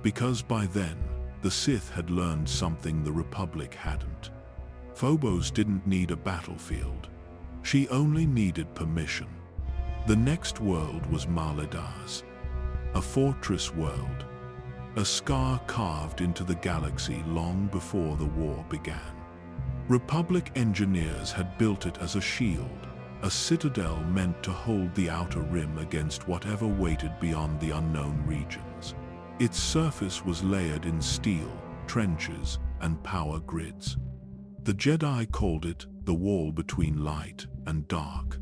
Because by then, the Sith had learned something the Republic hadn't. Phobos didn't need a battlefield. She only needed permission. The next world was Malada's, a fortress world, a scar carved into the galaxy long before the war began. Republic engineers had built it as a shield, a citadel meant to hold the outer rim against whatever waited beyond the unknown regions. Its surface was layered in steel, trenches, and power grids. The Jedi called it the wall between light and dark.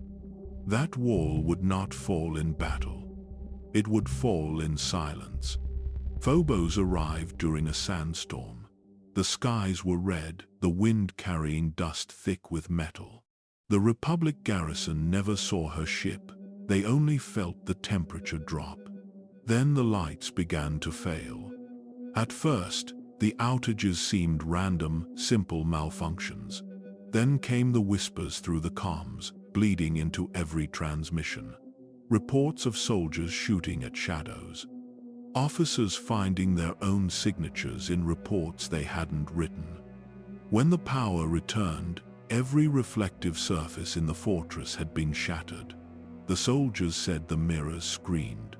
That wall would not fall in battle. It would fall in silence. Phobos arrived during a sandstorm. The skies were red, the wind carrying dust thick with metal. The Republic garrison never saw her ship. They only felt the temperature drop. Then the lights began to fail. At first, the outages seemed random, simple malfunctions. Then came the whispers through the comms, bleeding into every transmission. Reports of soldiers shooting at shadows. Officers finding their own signatures in reports they hadn't written. When the power returned, every reflective surface in the fortress had been shattered. The soldiers said the mirrors screamed.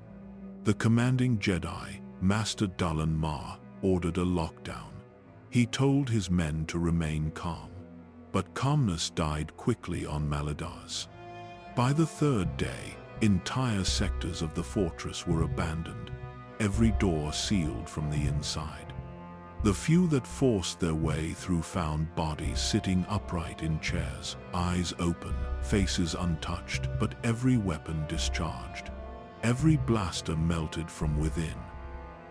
The commanding Jedi, Master Dullan Mar, ordered a lockdown. He told his men to remain calm. But calmness died quickly on Malada's. By the 3rd day, entire sectors of the fortress were abandoned, every door sealed from the inside. The few that forced their way through found bodies sitting upright in chairs, eyes open, faces untouched, but every weapon discharged. Every blaster melted from within.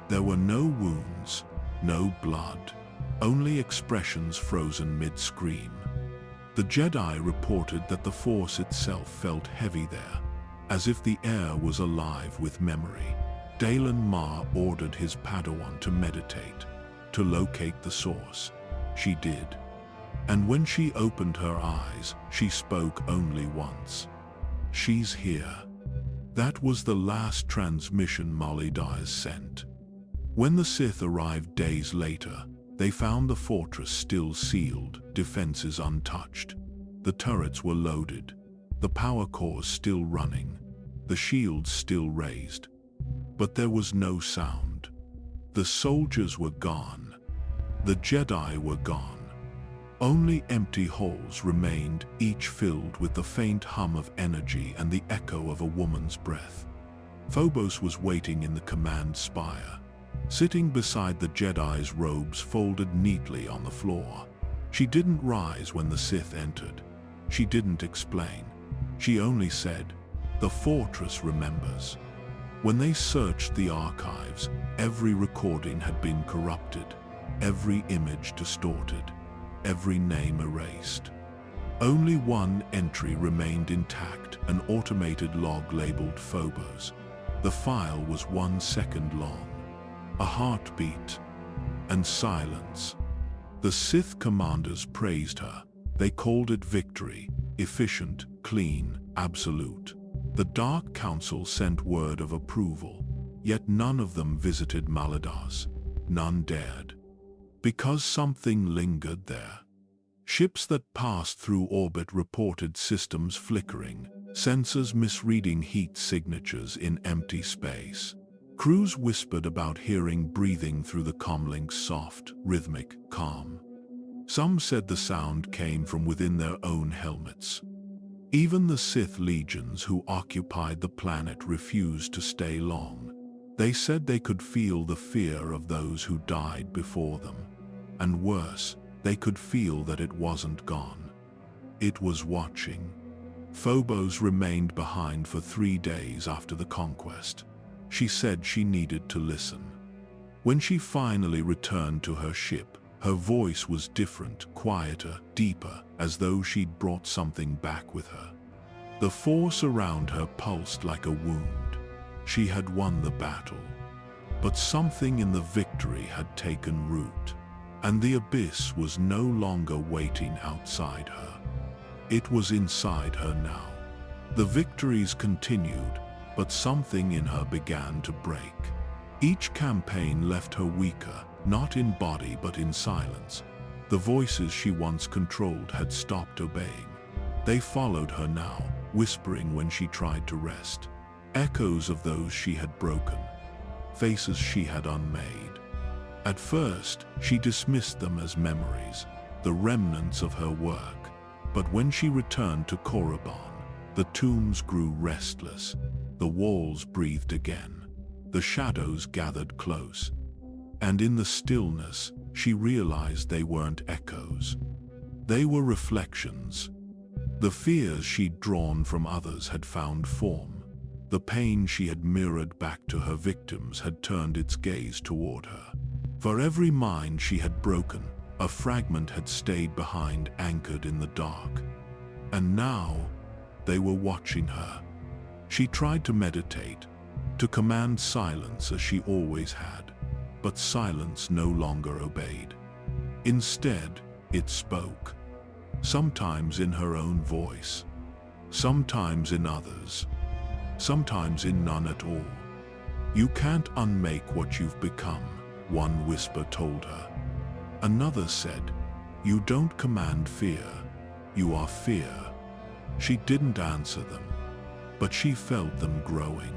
There were no wounds, no blood, only expressions frozen mid-scream. The Jedi reported that the Force itself felt heavy there, as if the air was alive with memory. Dalen Mar ordered his Padawan to meditate, to locate the source. She did. And when she opened her eyes, she spoke only once. "She's here." That was the last transmission Malada's sent. When the Sith arrived days later, they found the fortress still sealed, defenses untouched. The turrets were loaded, the power cores still running, the shields still raised. But there was no sound. The The soldiers were gone. The Jedi were gone. Only empty halls remained, each filled with the faint hum of energy and the echo of a woman's breath. Phobos was waiting in the command spire, sitting beside the Jedi's robes folded neatly on the floor. She didn't rise when the Sith entered. She didn't explain. She only said, "The fortress remembers." When they searched the archives, every recording had been corrupted, every image distorted, every name erased. Only one entry remained intact, an automated log labeled Phobos. The file was 1 second long. A heartbeat and silence. The Sith commanders praised her. They called it victory, efficient, clean, absolute. The Dark Council sent word of approval, yet none of them visited Maladas. None dared. Because something lingered there. Ships that passed through orbit reported systems flickering, sensors misreading heat signatures in empty space. Crews whispered about hearing breathing through the comlink's soft, rhythmic calm. Some said the sound came from within their own helmets. Even the Sith legions who occupied the planet refused to stay long. They said they could feel the fear of those who died before them. And worse, they could feel that it wasn't gone. It was watching. Phobos remained behind for 3 days after the conquest. She said she needed to listen. When she finally returned to her ship, her voice was different, quieter, deeper, as though she'd brought something back with her. The force around her pulsed like a wound. She had won the battle. But something in the victory had taken root. And the abyss was no longer waiting outside her. It was inside her now. The victories continued, but something in her began to break. Each campaign left her weaker, not in body but in silence. The voices she once controlled had stopped obeying. They followed her now, whispering when she tried to rest. Echoes of those she had broken. Faces she had unmade. At first, she dismissed them as memories, the remnants of her work. But when she returned to Korriban, the tombs grew restless. The walls breathed again. The shadows gathered close. And in the stillness, she realized they weren't echoes. They were reflections. The fears she'd drawn from others had found form. The pain she had mirrored back to her victims had turned its gaze toward her. For every mind she had broken, a fragment had stayed behind, anchored in the dark. And now, they were watching her. She tried to meditate, to command silence as she always had, but silence no longer obeyed. Instead, it spoke, sometimes in her own voice, sometimes in others, sometimes in none at all. "You can't unmake what you've become," one whisper told her. Another said, "You don't command fear, you are fear." She didn't answer them, but she felt them growing.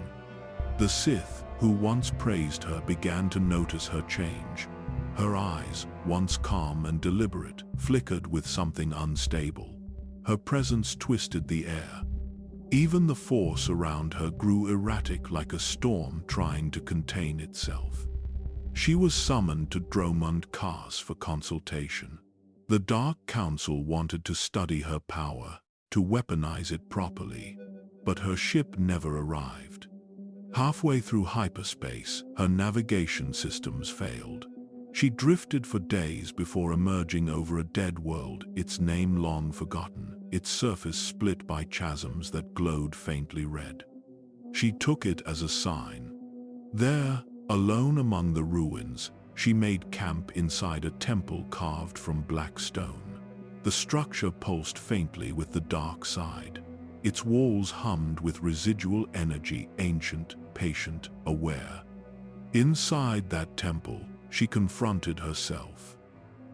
The Sith, who once praised her, began to notice her change. Her eyes, once calm and deliberate, flickered with something unstable. Her presence twisted the air. Even the force around her grew erratic, like a storm trying to contain itself. She was summoned to Dromund Kaas for consultation. The Dark Council wanted to study her power, to weaponize it properly, but her ship never arrived. Halfway through hyperspace, her navigation systems failed. She drifted for days before emerging over a dead world, its name long forgotten, its surface split by chasms that glowed faintly red. She took it as a sign. There, alone among the ruins, she made camp inside a temple carved from black stone. The structure pulsed faintly with the dark side. Its walls hummed with residual energy, ancient, patient, aware. Inside that temple, she confronted herself.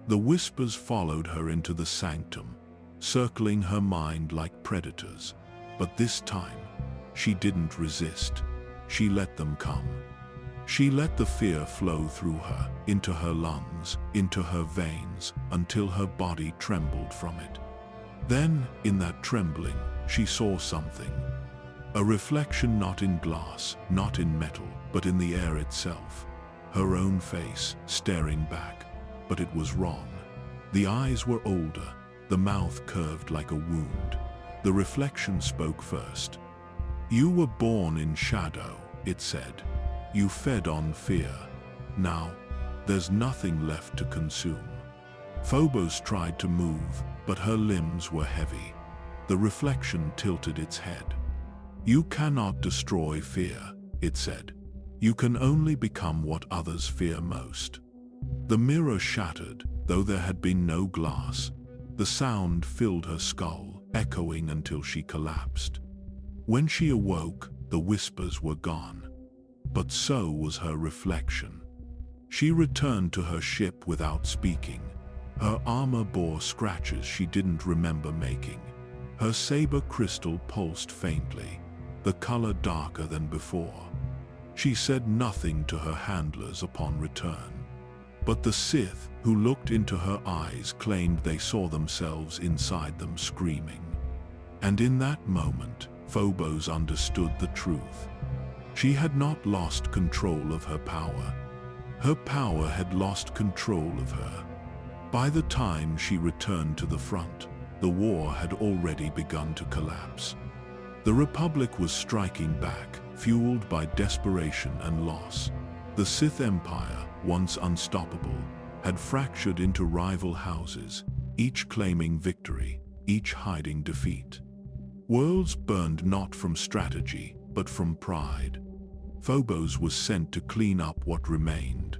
The whispers followed her into the sanctum, circling her mind like predators. But this time, she didn't resist. She let them come. She let the fear flow through her, into her lungs, into her veins, until her body trembled from it. Then, in that trembling, she saw something. A reflection not in glass, not in metal, but in the air itself. Her own face, staring back. But it was wrong. The eyes were older, the mouth curved like a wound. The reflection spoke first. "You were born in shadow," it said. "You fed on fear. Now, there's nothing left to consume." Phobos tried to move, but her limbs were heavy. The reflection tilted its head. "You cannot destroy fear," it said. "You can only become what others fear most." The mirror shattered, though there had been no glass. The sound filled her skull, echoing until she collapsed. When she awoke, the whispers were gone. But so was her reflection. She returned to her ship without speaking. Her armor bore scratches she didn't remember making. Her saber crystal pulsed faintly, the color darker than before. She said nothing to her handlers upon return. But the Sith, who looked into her eyes, claimed they saw themselves inside them screaming. And in that moment, Phobos understood the truth. She had not lost control of her power. Her power had lost control of her. By the time she returned to the front, the war had already begun to collapse. The Republic was striking back, fueled by desperation and loss. The Sith Empire, once unstoppable, had fractured into rival houses, each claiming victory, each hiding defeat. Worlds burned not from strategy, but from pride. Phobos was sent to clean up what remained,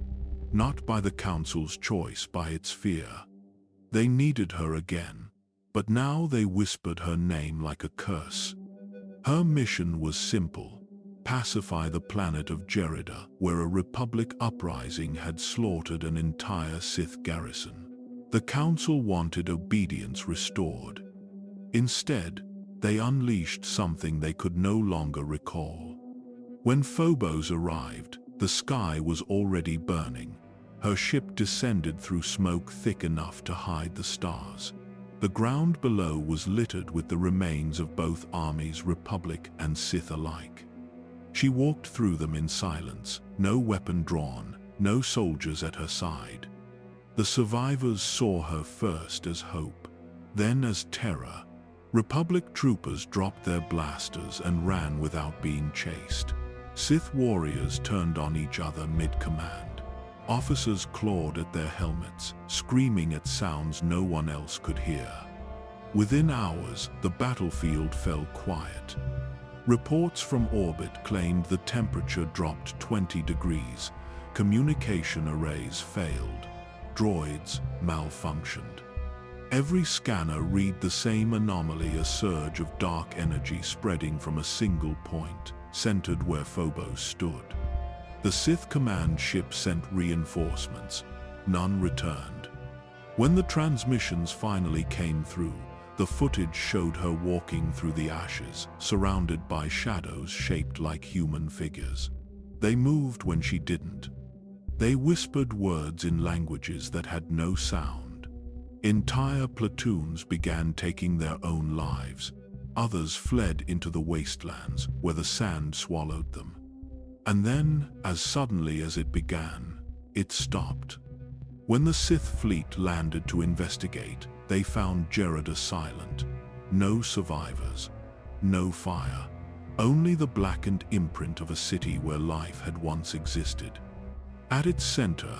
not by the Council's choice, by its fear. They needed her again, but now they whispered her name like a curse. Her mission was simple: pacify the planet of Jerida, where a Republic uprising had slaughtered an entire Sith garrison. The Council wanted obedience restored. Instead, they unleashed something they could no longer recall. When Phobos arrived, the sky was already burning. Her ship descended through smoke thick enough to hide the stars. The ground below was littered with the remains of both armies, Republic and Sith alike. She walked through them in silence, no weapon drawn, no soldiers at her side. The survivors saw her first as hope, then as terror. Republic troopers dropped their blasters and ran without being chased. Sith warriors turned on each other mid-command. Officers clawed at their helmets, screaming at sounds no one else could hear. Within hours, the battlefield fell quiet. Reports from orbit claimed the temperature dropped 20 degrees. Communication arrays failed. Droids malfunctioned. Every scanner read the same anomaly: a surge of dark energy spreading from a single point, centered where Phobos stood. The Sith command ship sent reinforcements. None returned. When the transmissions finally came through, the footage showed her walking through the ashes, surrounded by shadows shaped like human figures. They moved when she didn't. They whispered words in languages that had no sound. Entire platoons began taking their own lives. Others fled into the wastelands, where the sand swallowed them. And then, as suddenly as it began, it stopped. When the Sith fleet landed to investigate, they found Jerida silent. No survivors, no fire, only the blackened imprint of a city where life had once existed. At its center,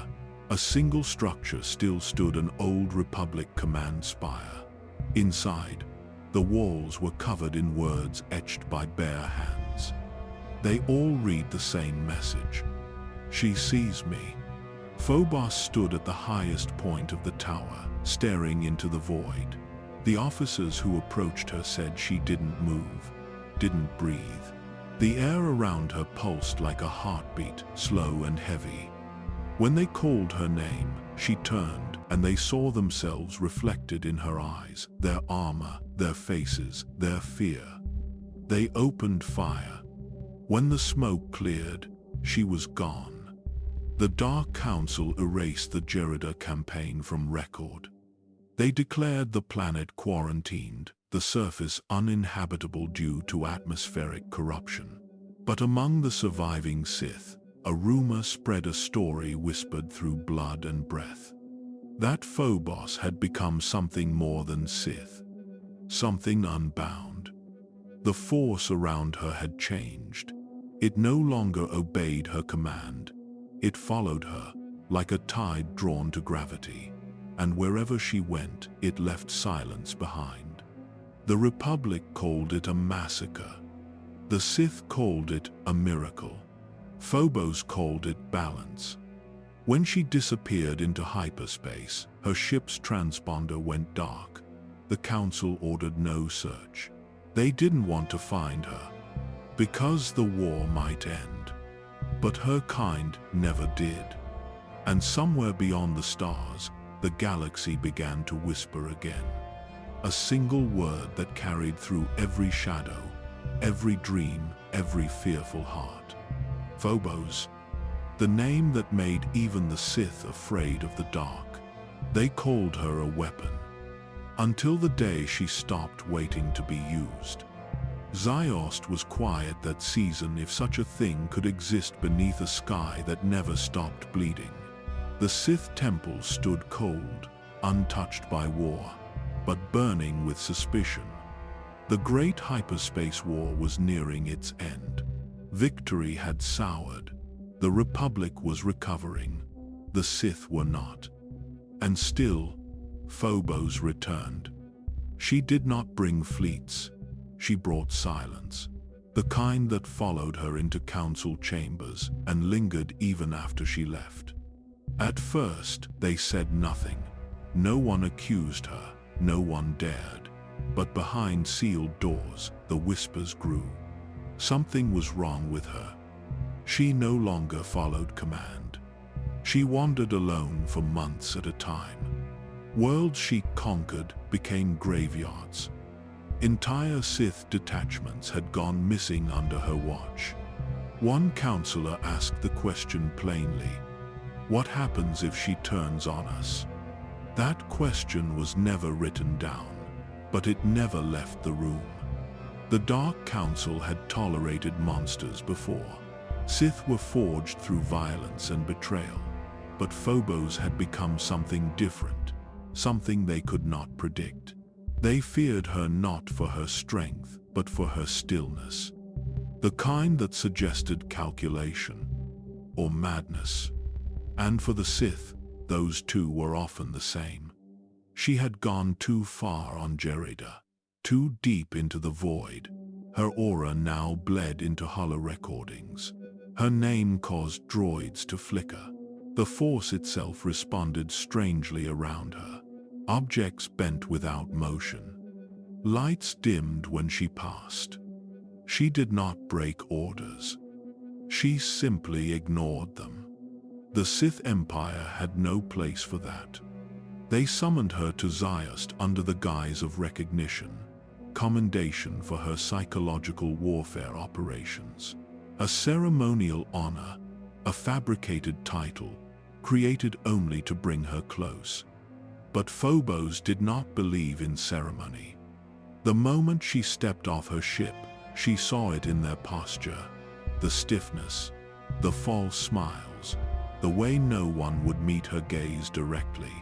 a single structure still stood: an old Republic command spire. Inside, the walls were covered in words etched by bare hands. They all read the same message: "She sees me." Phobos stood at the highest point of the tower, staring into the void. The officers who approached her said she didn't move, didn't breathe. The air around her pulsed like a heartbeat, slow and heavy. When they called her name, she turned, and they saw themselves reflected in her eyes, their armor, their faces, their fear. They opened fire. When the smoke cleared, she was gone. The Dark Council erased the Jedi campaign from record. They declared the planet quarantined, the surface uninhabitable due to atmospheric corruption. But among the surviving Sith, a rumor spread, a story whispered through blood and breath. That Phobos had become something more than Sith, something unbound. The force around her had changed. It no longer obeyed her command. It followed her, like a tide drawn to gravity, and wherever she went, it left silence behind. The Republic called it a massacre. The Sith called it a miracle. Phobos called it balance. When she disappeared into hyperspace, her ship's transponder went dark. The Council ordered no search. They didn't want to find her, because the war might end. But her kind never did. And somewhere beyond the stars, the galaxy began to whisper again. A single word that carried through every shadow, every dream, every fearful heart. Phobos. The name that made even the Sith afraid of the dark. They called her a weapon. Until the day she stopped waiting to be used. Ziost was quiet that season, if such a thing could exist beneath a sky that never stopped bleeding. The Sith temple stood cold, untouched by war, but burning with suspicion. The great hyperspace war was nearing its end. Victory had soured. The Republic was recovering. The Sith were not. And still, Phobos returned. She did not bring fleets. She brought silence. The kind that followed her into council chambers and lingered even after she left. At first, they said nothing. No one accused her. No one dared. But behind sealed doors, the whispers grew. Something was wrong with her. She no longer followed command. She wandered alone for months at a time. Worlds she conquered became graveyards. Entire Sith detachments had gone missing under her watch. One counselor asked the question plainly: what happens if she turns on us? That question was never written down, but it never left the room. The Dark Council had tolerated monsters before. Sith were forged through violence and betrayal. But Phobos had become something different, something they could not predict. They feared her not for her strength, but for her stillness. The kind that suggested calculation, or madness. And for the Sith, those two were often the same. She had gone too far on Jedi, too deep into the void. Her aura now bled into hollow recordings. Her name caused droids to flicker. The Force itself responded strangely around her. Objects bent without motion. Lights dimmed when she passed. She did not break orders. She simply ignored them. The Sith Empire had no place for that. They summoned her to Ziost under the guise of recognition, commendation for her psychological warfare operations. A ceremonial honor, a fabricated title, created only to bring her close. But Phobos did not believe in ceremony. The moment she stepped off her ship, she saw it in their posture, the stiffness, the false smiles, the way no one would meet her gaze directly.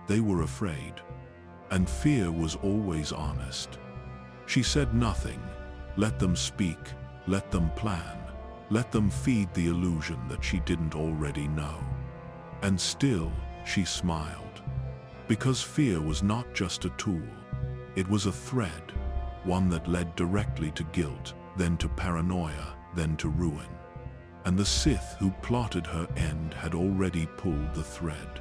They were afraid, and fear was always honest. She said nothing. Let them speak, let them plan, let them feed the illusion that she didn't already know. And still, she smiled. Because fear was not just a tool. It was a thread, one that led directly to guilt, then to paranoia, then to ruin. And the Sith who plotted her end had already pulled the thread.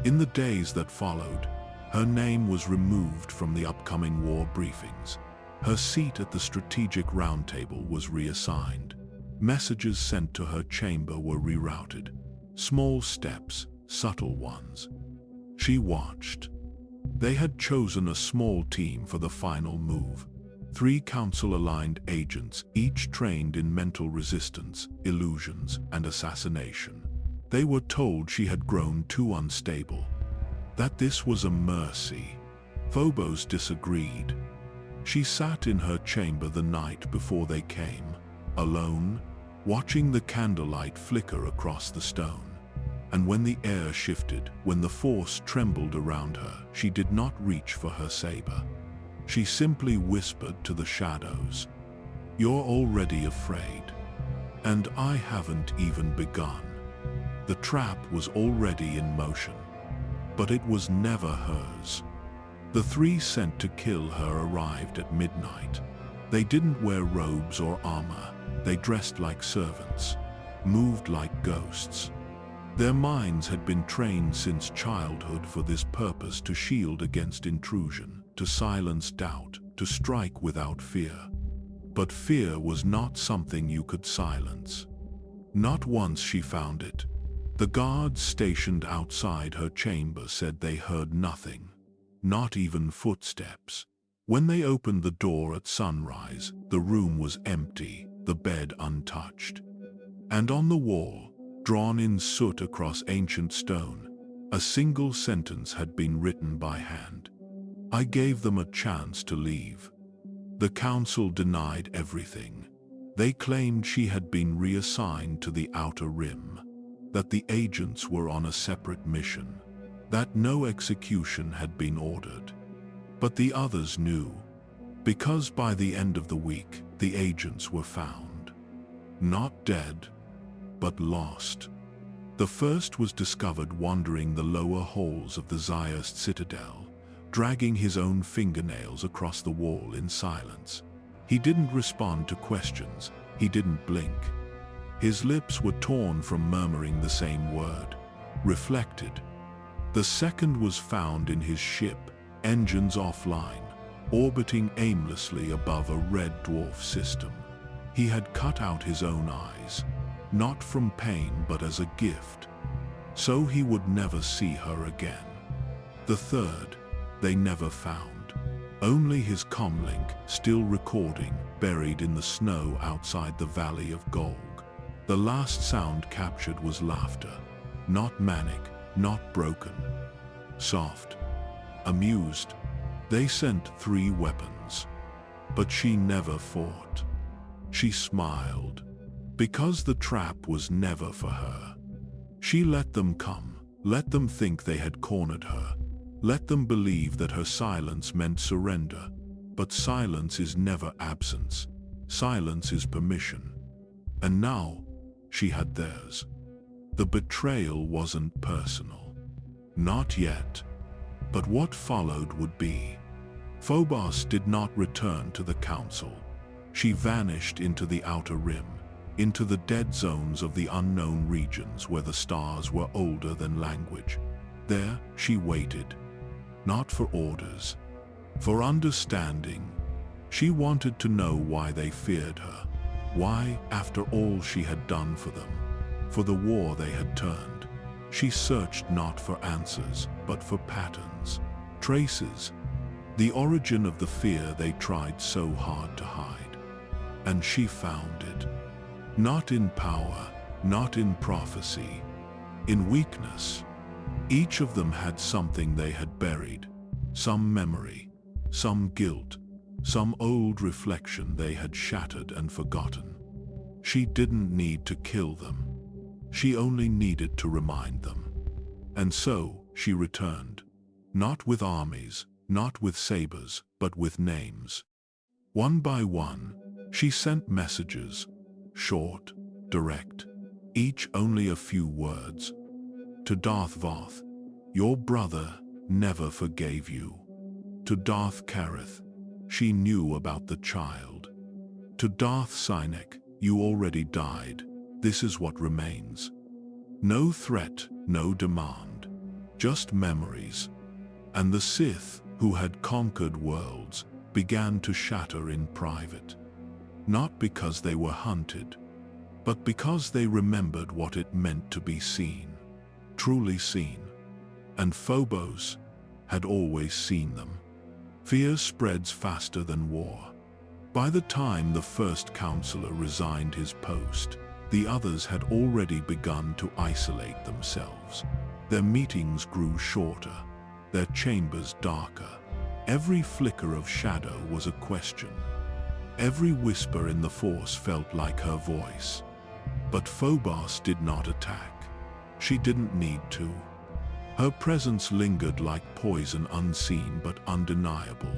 In the days that followed, her name was removed from the upcoming war briefings. Her seat at the strategic roundtable was reassigned. Messages sent to her chamber were rerouted. Small steps, subtle ones. She watched. They had chosen a small team for the final move. 3 council-aligned agents, each trained in mental resistance, illusions, and assassination. They were told she had grown too unstable, that this was a mercy. Phobos disagreed. She sat in her chamber the night before they came, alone, watching the candlelight flicker across the stone. And when the air shifted, when the force trembled around her, she did not reach for her saber. She simply whispered to the shadows, "You're already afraid. And I haven't even begun." The trap was already in motion, but it was never hers. The three sent to kill her arrived at midnight. They didn't wear robes or armor. They dressed like servants, moved like ghosts. Their minds had been trained since childhood for this purpose: to shield against intrusion, to silence doubt, to strike without fear. But fear was not something you could silence. Not once she found it. The guards stationed outside her chamber said they heard nothing, not even footsteps. When they opened the door at sunrise, the room was empty, the bed untouched. And on the wall, drawn in soot across ancient stone, a single sentence had been written by hand. "I gave them a chance to leave." The council denied everything. They claimed she had been reassigned to the Outer Rim, that the agents were on a separate mission, that no execution had been ordered. But the others knew, because by the end of the week, the agents were found. Not dead, but lost. The first was discovered wandering the lower halls of the Zayast Citadel, dragging his own fingernails across the wall in silence. He didn't respond to questions. He didn't blink. His lips were torn from murmuring the same word: reflected. The second was found in his ship, engines offline, orbiting aimlessly above a red dwarf system. He had cut out his own eyes, not from pain but as a gift, so he would never see her again. The third, they never found. Only his comlink, still recording, buried in the snow outside the Valley of Golg. The last sound captured was laughter, not manic, not broken. Soft, amused. They sent 3 weapons, but she never fought. She smiled, because the trap was never for her. She let them come, let them think they had cornered her, let them believe that her silence meant surrender. But silence is never absence. Silence is permission. And now, she had theirs. The betrayal wasn't personal. Not yet. But what followed would be. Phobos did not return to the council. She vanished into the Outer Rim, into the dead zones of the unknown regions where the stars were older than language. There, she waited. Not for orders, for understanding. She wanted to know why they feared her. Why, after all she had done for them, for the war they had turned. She searched not for answers, but for patterns, traces, the origin of the fear they tried so hard to hide. And she found it. Not in power, not in prophecy, in weakness. Each of them had something they had buried, some memory, some guilt, some old reflection they had shattered and forgotten. She didn't need to kill them. She only needed to remind them. And so, she returned. Not with armies, not with sabers, but with names. One by one, she sent messages, short, direct, each only a few words. To Darth Voth, your brother never forgave you. To Darth Kareth, she knew about the child. To Darth Sinek, you already died. This is what remains. No threat, no demand, just memories. And the Sith, who had conquered worlds, began to shatter in private. Not because they were hunted, but because they remembered what it meant to be seen, truly seen. And Phobos had always seen them. Fear spreads faster than war. By the time the first counselor resigned his post, The others had already begun to isolate themselves. Their meetings grew shorter, their chambers darker. Every flicker of shadow was a question. Every whisper in the Force felt like her voice. But Phobos did not attack. She didn't need to. Her presence lingered like poison, unseen but undeniable.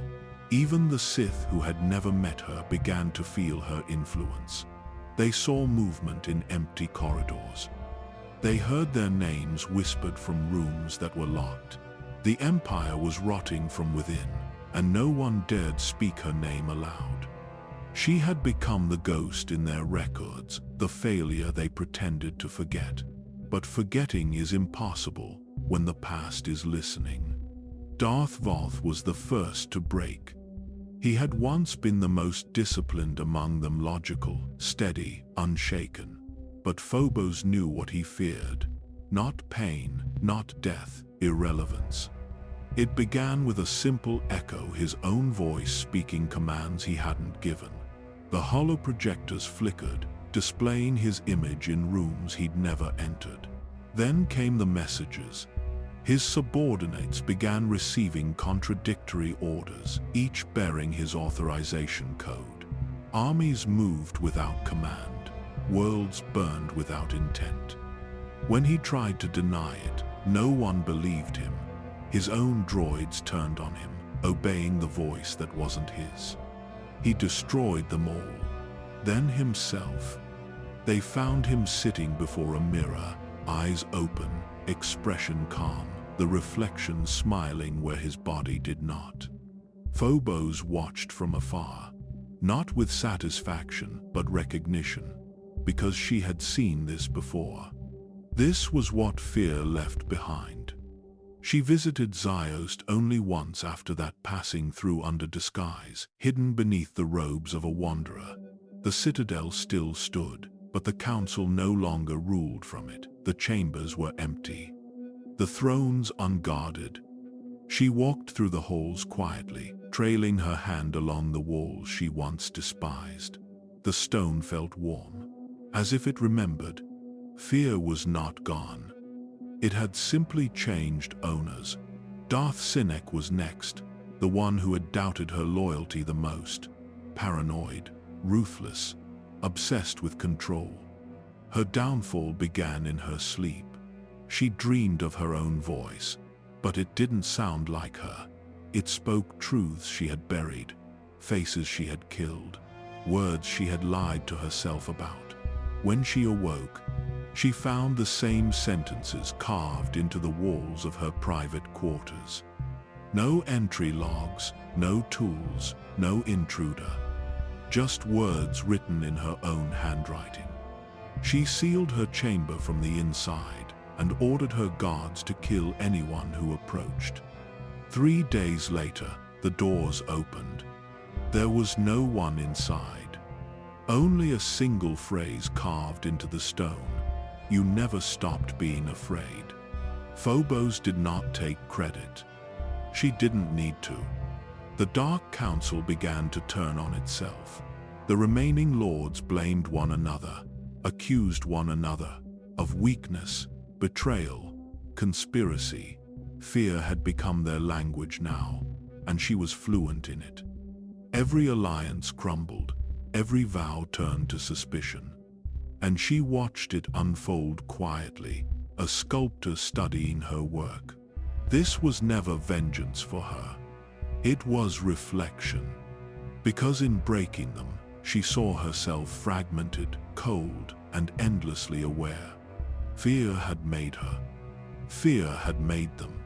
Even the Sith who had never met her began to feel her influence. They saw movement in empty corridors. They heard their names whispered from rooms that were locked. The Empire was rotting from within, and no one dared speak her name aloud. She had become the ghost in their records, the failure they pretended to forget. But forgetting is impossible when the past is listening. Darth Phobos was the first to break. He had once been the most disciplined among them, logical, steady, unshaken. But Phobos knew what he feared. Not pain, not death, irrelevance. It began with a simple echo, his own voice speaking commands he hadn't given. The hollow projectors flickered, displaying his image in rooms he'd never entered. Then came the messages. His subordinates began receiving contradictory orders, each bearing his authorization code. Armies moved without command. Worlds burned without intent. When he tried to deny it, no one believed him. His own droids turned on him, obeying the voice that wasn't his. He destroyed them all. Then himself. They found him sitting before a mirror, eyes open, expression calm, the reflection smiling where his body did not. Phobos watched from afar, not with satisfaction but recognition, because she had seen this before. This was what fear left behind. She visited Ziost only once after that, passing through under disguise, hidden beneath the robes of a wanderer. The citadel still stood, but the council no longer ruled from it. The chambers were empty, the thrones unguarded. She walked through the halls quietly, trailing her hand along the walls she once despised. The stone felt warm, as if it remembered. Fear was not gone. It had simply changed owners. Darth Sinek was next, the one who had doubted her loyalty the most. Paranoid, ruthless, obsessed with control. Her downfall began in her sleep. She dreamed of her own voice, but it didn't sound like her. It spoke truths she had buried, faces she had killed, words she had lied to herself about. When she awoke, she found the same sentences carved into the walls of her private quarters. No entry logs, no tools, no intruder. Just words written in her own handwriting. She sealed her chamber from the inside and ordered her guards to kill anyone who approached. 3 days later, the doors opened. There was no one inside. Only a single phrase carved into the stone. You never stopped being afraid. Phobos did not take credit. She didn't need to. The Dark Council began to turn on itself. The remaining lords blamed one another, accused one another of weakness, betrayal, conspiracy. Fear had become their language now, and she was fluent in it. Every alliance crumbled, every vow turned to suspicion. And she watched it unfold quietly, a sculptor studying her work. This was never vengeance for her. It was reflection. Because in breaking them, she saw herself fragmented, cold, and endlessly aware. Fear had made her. Fear had made them.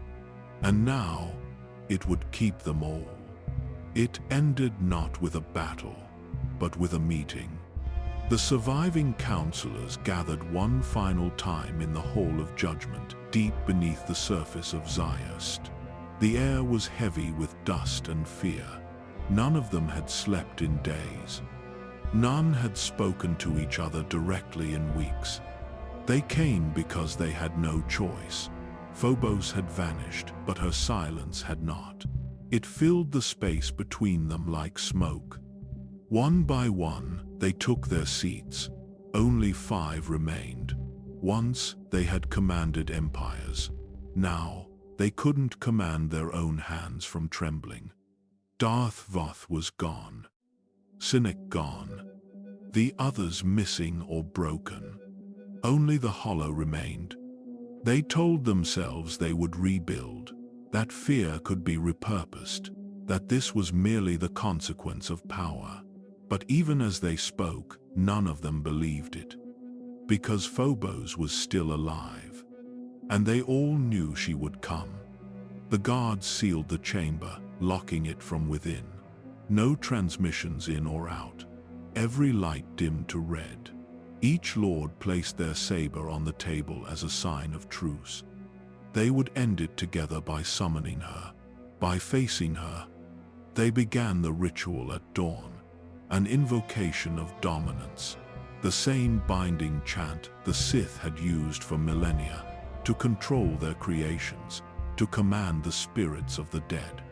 And now, it would keep them all. It ended not with a battle, but with a meeting. The surviving counselors gathered one final time in the Hall of Judgment, deep beneath the surface of Ziost. The air was heavy with dust and fear. None of them had slept in days. None had spoken to each other directly in weeks. They came because they had no choice. Phobos had vanished, but her silence had not. It filled the space between them like smoke. One by one, they took their seats. Only 5 remained. Once they had commanded empires. Now they couldn't command their own hands from trembling. Darth Phobos was gone. Cynic gone. The others missing or broken. Only the hollow remained. They told themselves they would rebuild, that fear could be repurposed, that this was merely the consequence of power. But even as they spoke, none of them believed it. Because Phobos was still alive. And they all knew she would come. The guards sealed the chamber, locking it from within. No transmissions in or out. Every light dimmed to red. Each lord placed their saber on the table as a sign of truce. They would end it together by summoning her, by facing her. They began the ritual at dawn, an invocation of dominance, the same binding chant the Sith had used for millennia, to control their creations, to command the spirits of the dead.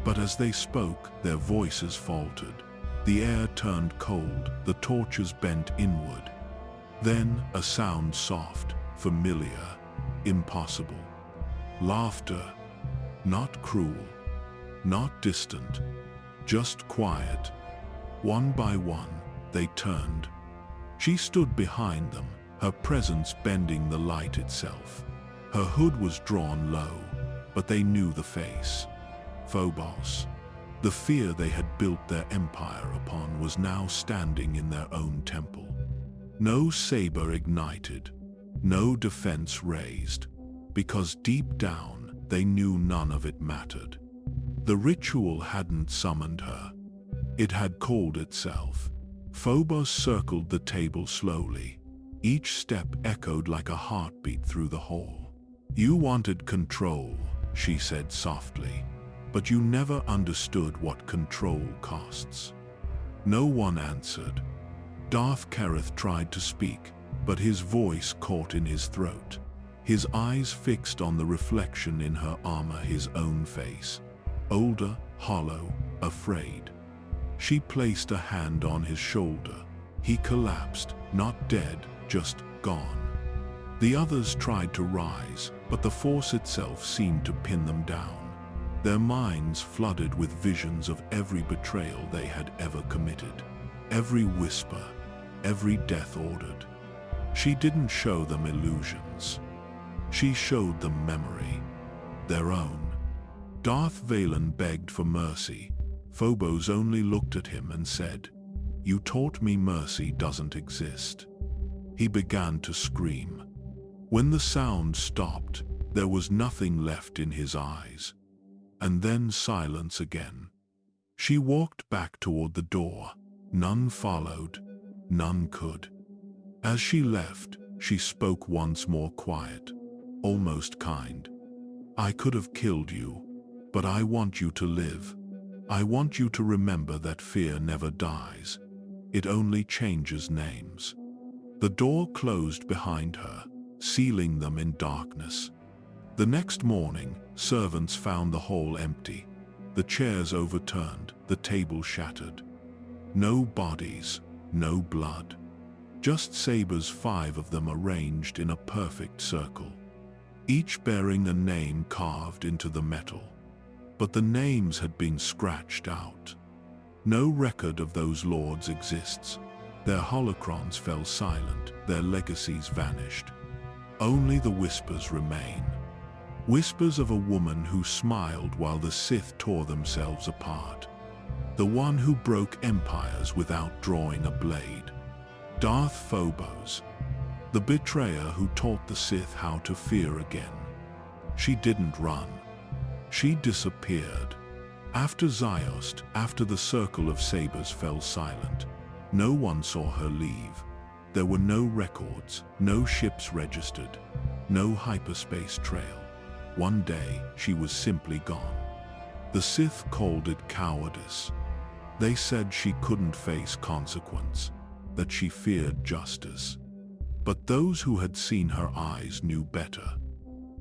But as they spoke, their voices faltered. The air turned cold, the torches bent inward. Then a sound soft, familiar, impossible. Laughter, not cruel, not distant, just quiet. One by one, they turned. She stood behind them, her presence bending the light itself. Her hood was drawn low, but they knew the face. Phobos. The fear they had built their empire upon was now standing in their own temple. No saber ignited, no defense raised, because deep down they knew none of it mattered. The ritual hadn't summoned her. It had called itself. Phobos circled the table slowly. Each step echoed like a heartbeat through the hall. "You wanted control," she said softly, "but you never understood what control costs." No one answered. Darth Phobos tried to speak, but his voice caught in his throat. His eyes fixed on the reflection in her armor, his own face. Older, hollow, afraid. She placed a hand on his shoulder. He collapsed, not dead, just gone. The others tried to rise, but the force itself seemed to pin them down. Their minds flooded with visions of every betrayal they had ever committed. Every whisper, every death ordered. She didn't show them illusions. She showed them memory. Their own. Darth Valen begged for mercy. Phobos only looked at him and said, "You taught me mercy doesn't exist." He began to scream. When the sound stopped, there was nothing left in his eyes. And then silence again. She walked back toward the door. None followed. None could. As she left, she spoke once more, quiet, almost kind. "I could have killed you, but I want you to live. I want you to remember that fear never dies. It only changes names." The door closed behind her, sealing them in darkness. The next morning, servants found the hall empty. The chairs overturned, the table shattered. No bodies, no blood. Just sabers, 5 of them arranged in a perfect circle. Each bearing a name carved into the metal. But the names had been scratched out. No record of those lords exists. Their holocrons fell silent, their legacies vanished. Only the whispers remain. Whispers of a woman who smiled while the Sith tore themselves apart. The one who broke empires without drawing a blade. Darth Phobos. The betrayer who taught the Sith how to fear again. She didn't run. She disappeared. After Ziost, after the circle of sabers fell silent, no one saw her leave. There were no records, no ships registered, no hyperspace trail. One day, she was simply gone. The Sith called it cowardice. They said she couldn't face consequence, that she feared justice. But those who had seen her eyes knew better.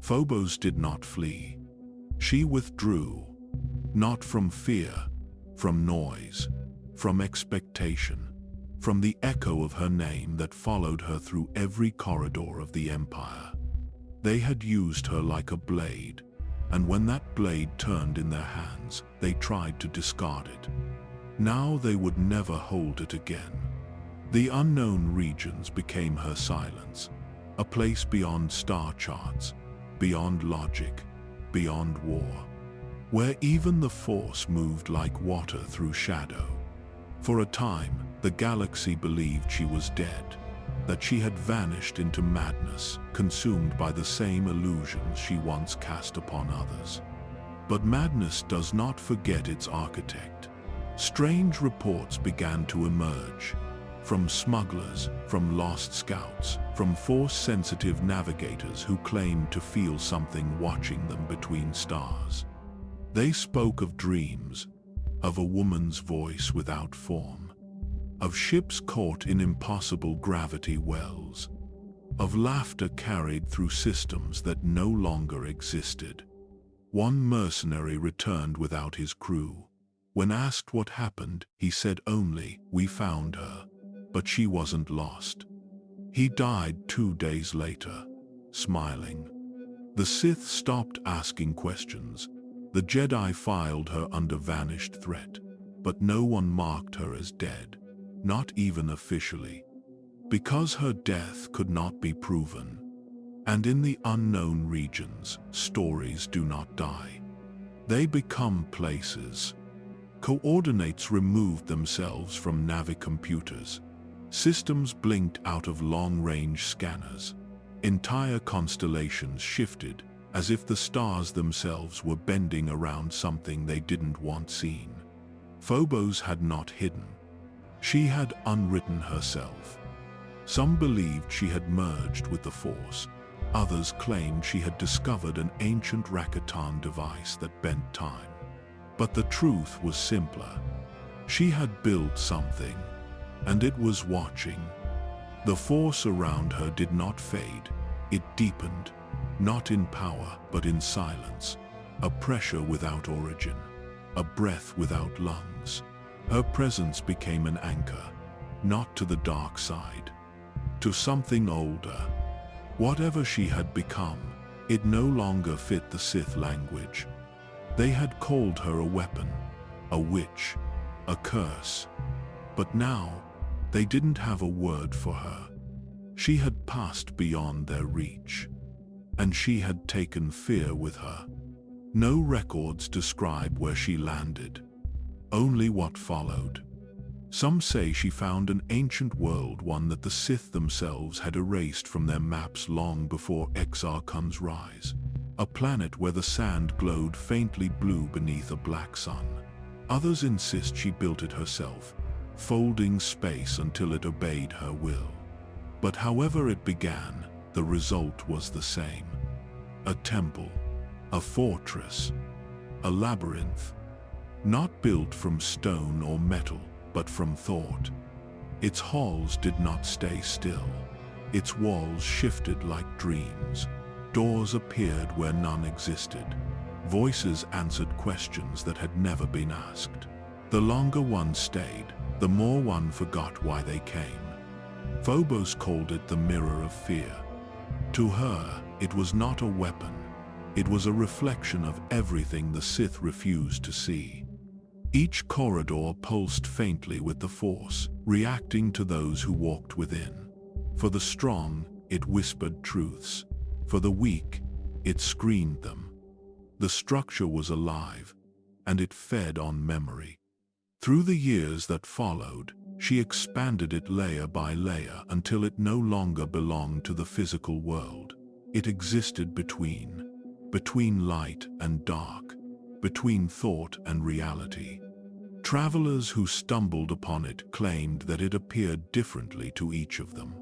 Phobos did not flee. She withdrew, not from fear, from noise, from expectation, from the echo of her name that followed her through every corridor of the Empire. They had used her like a blade, and when that blade turned in their hands, they tried to discard it. Now they would never hold it again. The unknown regions became her silence, a place beyond star charts, beyond logic, beyond war, where even the Force moved like water through shadow. For a time, the galaxy believed she was dead, that she had vanished into madness, consumed by the same illusions she once cast upon others. But madness does not forget its architect. Strange reports began to emerge, from smugglers, from lost scouts, from Force-sensitive navigators who claimed to feel something watching them between stars. They spoke of dreams, of a woman's voice without form, of ships caught in impossible gravity wells, of laughter carried through systems that no longer existed. One mercenary returned without his crew. When asked what happened, he said only, "We found her, but she wasn't lost." He died 2 days later, smiling. The Sith stopped asking questions. The Jedi filed her under vanished threat, but no one marked her as dead, not even officially, because her death could not be proven. And in the unknown regions, stories do not die. They become places. Coordinates removed themselves from navicomputers. Systems blinked out of long-range scanners. Entire constellations shifted, as if the stars themselves were bending around something they didn't want seen. Phobos had not hidden. She had unwritten herself. Some believed she had merged with the Force. Others claimed she had discovered an ancient Rakatan device that bent time. But the truth was simpler. She had built something, and it was watching. The Force around her did not fade. It deepened, not in power, but in silence. A pressure without origin, a breath without lungs. Her presence became an anchor, not to the dark side, to something older. Whatever she had become, it no longer fit the Sith language. They had called her a weapon, a witch, a curse. But now, they didn't have a word for her. She had passed beyond their reach, and she had taken fear with her. No records describe where she landed, only what followed. Some say she found an ancient world, one that the Sith themselves had erased from their maps long before Exarchon's rise. A planet where the sand glowed faintly blue beneath a black sun. Others insist she built it herself, folding space until it obeyed her will. But however it began, the result was the same. A temple, a fortress, a labyrinth, not built from stone or metal, but from thought. Its halls did not stay still. Its walls shifted like dreams. Doors appeared where none existed. Voices answered questions that had never been asked. The longer one stayed, the more one forgot why they came. Phobos called it the mirror of fear. To her, it was not a weapon. It was a reflection of everything the Sith refused to see. Each corridor pulsed faintly with the Force, reacting to those who walked within. For the strong, it whispered truths. For the weak, it screamed them. The structure was alive, and it fed on memory. Through the years that followed, she expanded it layer by layer until it no longer belonged to the physical world. It existed between light and dark, between thought and reality. Travelers who stumbled upon it claimed that it appeared differently to each of them.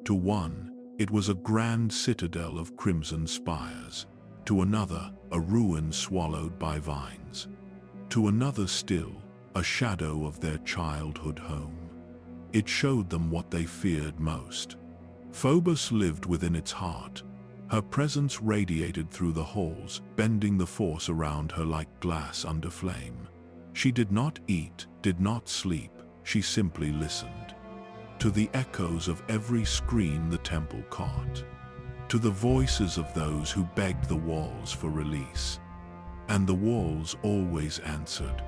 To one, it was a grand citadel of crimson spires. To another, a ruin swallowed by vines. To another still, a shadow of their childhood home. It showed them what they feared most. Phobos lived within its heart. Her presence radiated through the halls, bending the Force around her like glass under flame. She did not eat, did not sleep, she simply listened. to the echoes of every scream the temple caught, to the voices of those who begged the walls for release. And the walls always answered.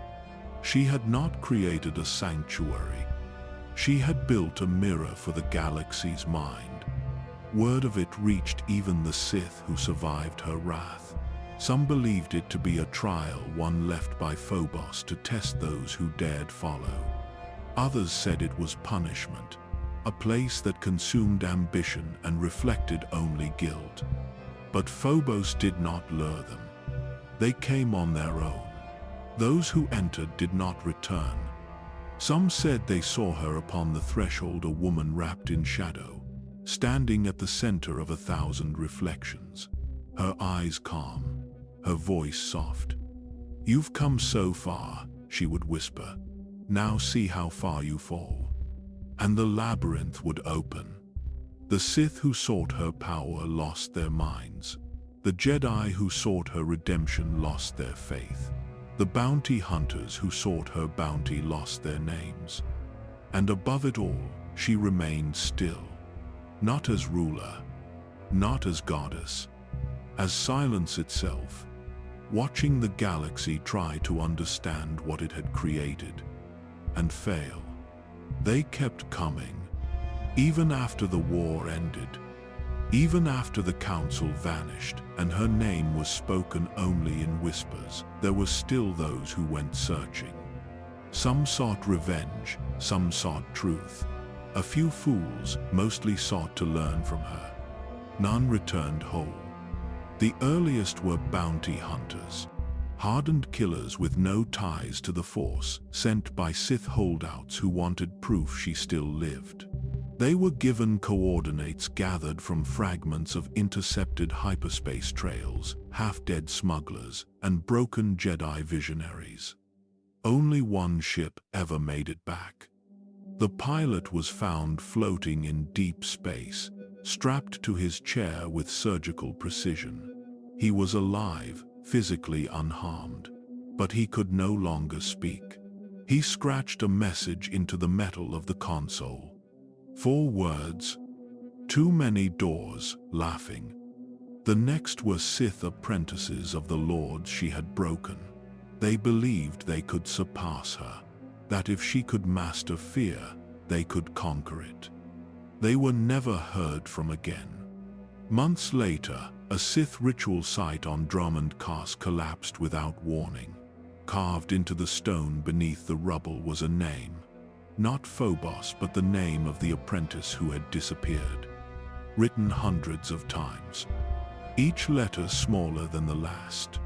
She had not created a sanctuary. She had built a mirror for the galaxy's mind. Word of it reached even the Sith who survived her wrath. Some believed it to be a trial, one left by Phobos to test those who dared follow. Others said it was punishment, a place that consumed ambition and reflected only guilt. But Phobos did not lure them. They came on their own. Those who entered did not return. Some said they saw her upon the threshold, a woman wrapped in shadow, standing at the center of 1,000 reflections, her eyes calm, her voice soft. "You've come so far," she would whisper. "Now see how far you fall." And the labyrinth would open. The Sith who sought her power lost their minds. The Jedi who sought her redemption lost their faith. The bounty hunters who sought her bounty lost their names. And above it all, she remained still. Not as ruler, not as goddess, as silence itself, watching the galaxy try to understand what it had created, and fail. They kept coming, even after the war ended, even after the council vanished and her name was spoken only in whispers. There were still those who went searching. Some sought revenge, some sought truth. A few fools mostly sought to learn from her. None returned whole. The earliest were bounty hunters, hardened killers with no ties to the Force, sent by Sith holdouts who wanted proof she still lived. They were given coordinates gathered from fragments of intercepted hyperspace trails, half-dead smugglers, and broken Jedi visionaries. Only one ship ever made it back. The pilot was found floating in deep space, strapped to his chair with surgical precision. He was alive, physically unharmed, but he could no longer speak. He scratched a message into the metal of the console. 4 words, "Too many doors," laughing. The next were Sith apprentices of the lords she had broken. They believed they could surpass her, that if she could master fear, they could conquer it. They were never heard from again. Months later, a Sith ritual site on Drummond Cast collapsed without warning. Carved into the stone beneath the rubble was a name. Not Phobos, but the name of the apprentice who had disappeared. Written hundreds of times. Each letter smaller than the last.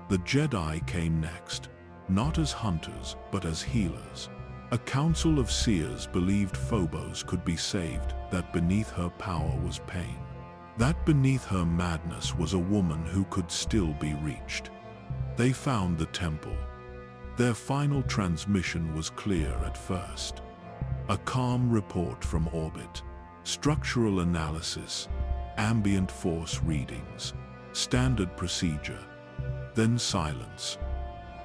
The Jedi came next, not as hunters, but as healers. A council of seers believed Phobos could be saved, that beneath her power was pain. That beneath her madness was a woman who could still be reached. They found the temple. Their final transmission was clear at first. A calm report from orbit, structural analysis, ambient force readings, standard procedure, then silence.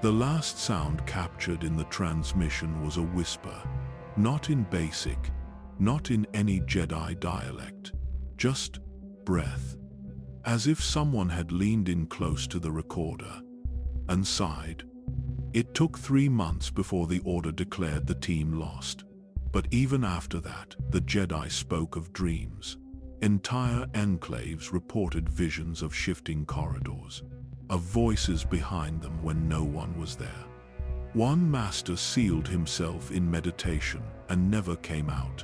The last sound captured in the transmission was a whisper, not in basic, not in any Jedi dialect, just breath, as if someone had leaned in close to the recorder and sighed. It took 3 months before the Order declared the team lost. But even after that, the Jedi spoke of dreams. Entire enclaves reported visions of shifting corridors, of voices behind them when no one was there. One master sealed himself in meditation and never came out.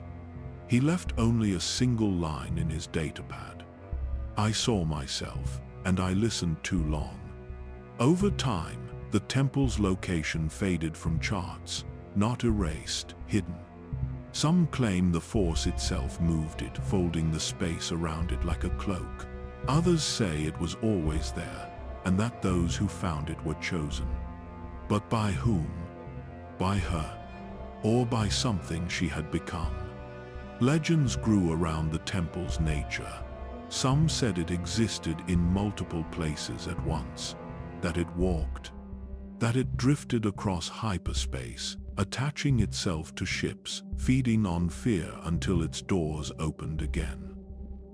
He left only a single line in his datapad. "I saw myself, and I listened too long." Over time, the temple's location faded from charts, not erased, hidden. Some claim the Force itself moved it, folding the space around it like a cloak. Others say it was always there, and that those who found it were chosen. But by whom? By her, or by something she had become? Legends grew around the temple's nature. Some said it existed in multiple places at once, that it walked, that it drifted across hyperspace, attaching itself to ships, feeding on fear until its doors opened again.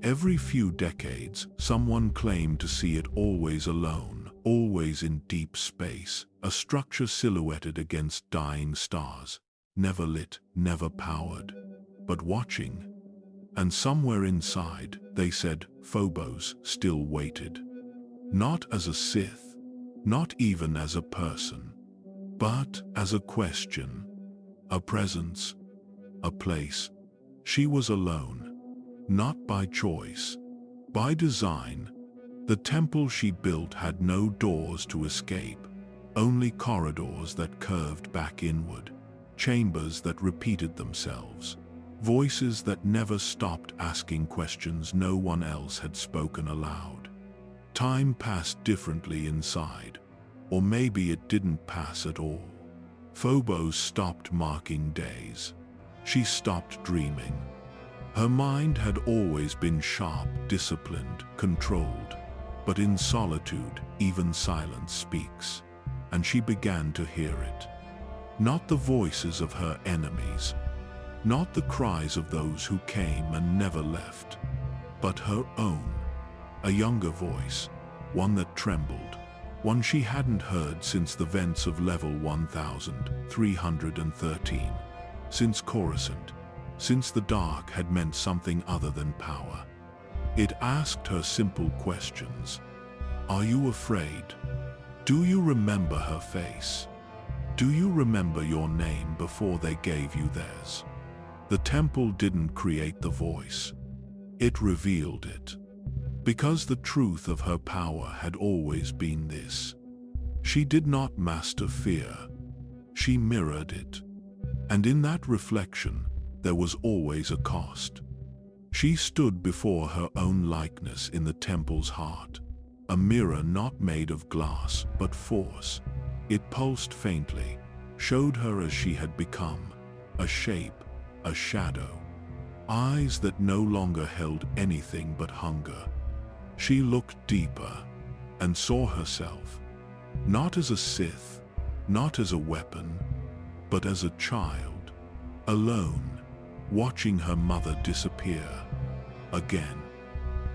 Every few decades, someone claimed to see it always alone, always in deep space, a structure silhouetted against dying stars, never lit, never powered, but watching. And somewhere inside, they said, Phobos still waited. Not as a Sith, not even as a person, but as a question, a presence, a place. She was alone, not by choice, by design. The temple she built had no doors to escape, only corridors that curved back inward, chambers that repeated themselves, voices that never stopped asking questions no one else had spoken aloud. Time passed differently inside, or maybe it didn't pass at all. Phobos stopped marking days. She stopped dreaming. Her mind had always been sharp, disciplined, controlled. But in solitude, even silence speaks. And she began to hear it. Not the voices of her enemies, not the cries of those who came and never left, but her own, a younger voice, one that trembled, one she hadn't heard since the vents of level 1313, since Coruscant, since the dark had meant something other than power. It asked her simple questions. Are you afraid? Do you remember her face? Do you remember your name before they gave you theirs? The temple didn't create the voice. It revealed it. Because the truth of her power had always been this. She did not master fear. She mirrored it. And in that reflection, there was always a cost. She stood before her own likeness in the temple's heart, a mirror not made of glass but force. It pulsed faintly, showed her as she had become, a shape, a shadow, eyes that no longer held anything but hunger. She looked deeper and saw herself, not as a Sith, not as a weapon, but as a child, alone, watching her mother disappear, again,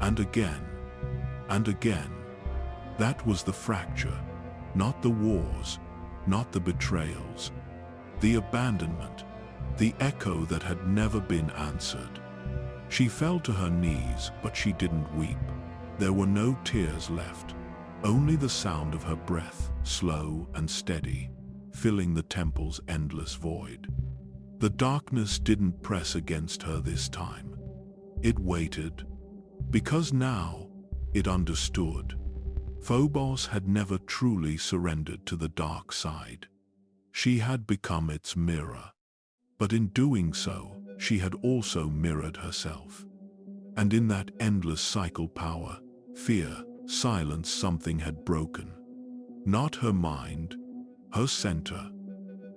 and again, and again. That was the fracture, not the wars, not the betrayals, the abandonment, the echo that had never been answered. She fell to her knees, but she didn't weep. There were no tears left, only the sound of her breath, slow and steady, filling the temple's endless void. The darkness didn't press against her this time. It waited, because now it understood. Phobos had never truly surrendered to the dark side. She had become its mirror. But in doing so, she had also mirrored herself. And in that endless cycle power, fear, silence, something had broken. Not her mind, her center.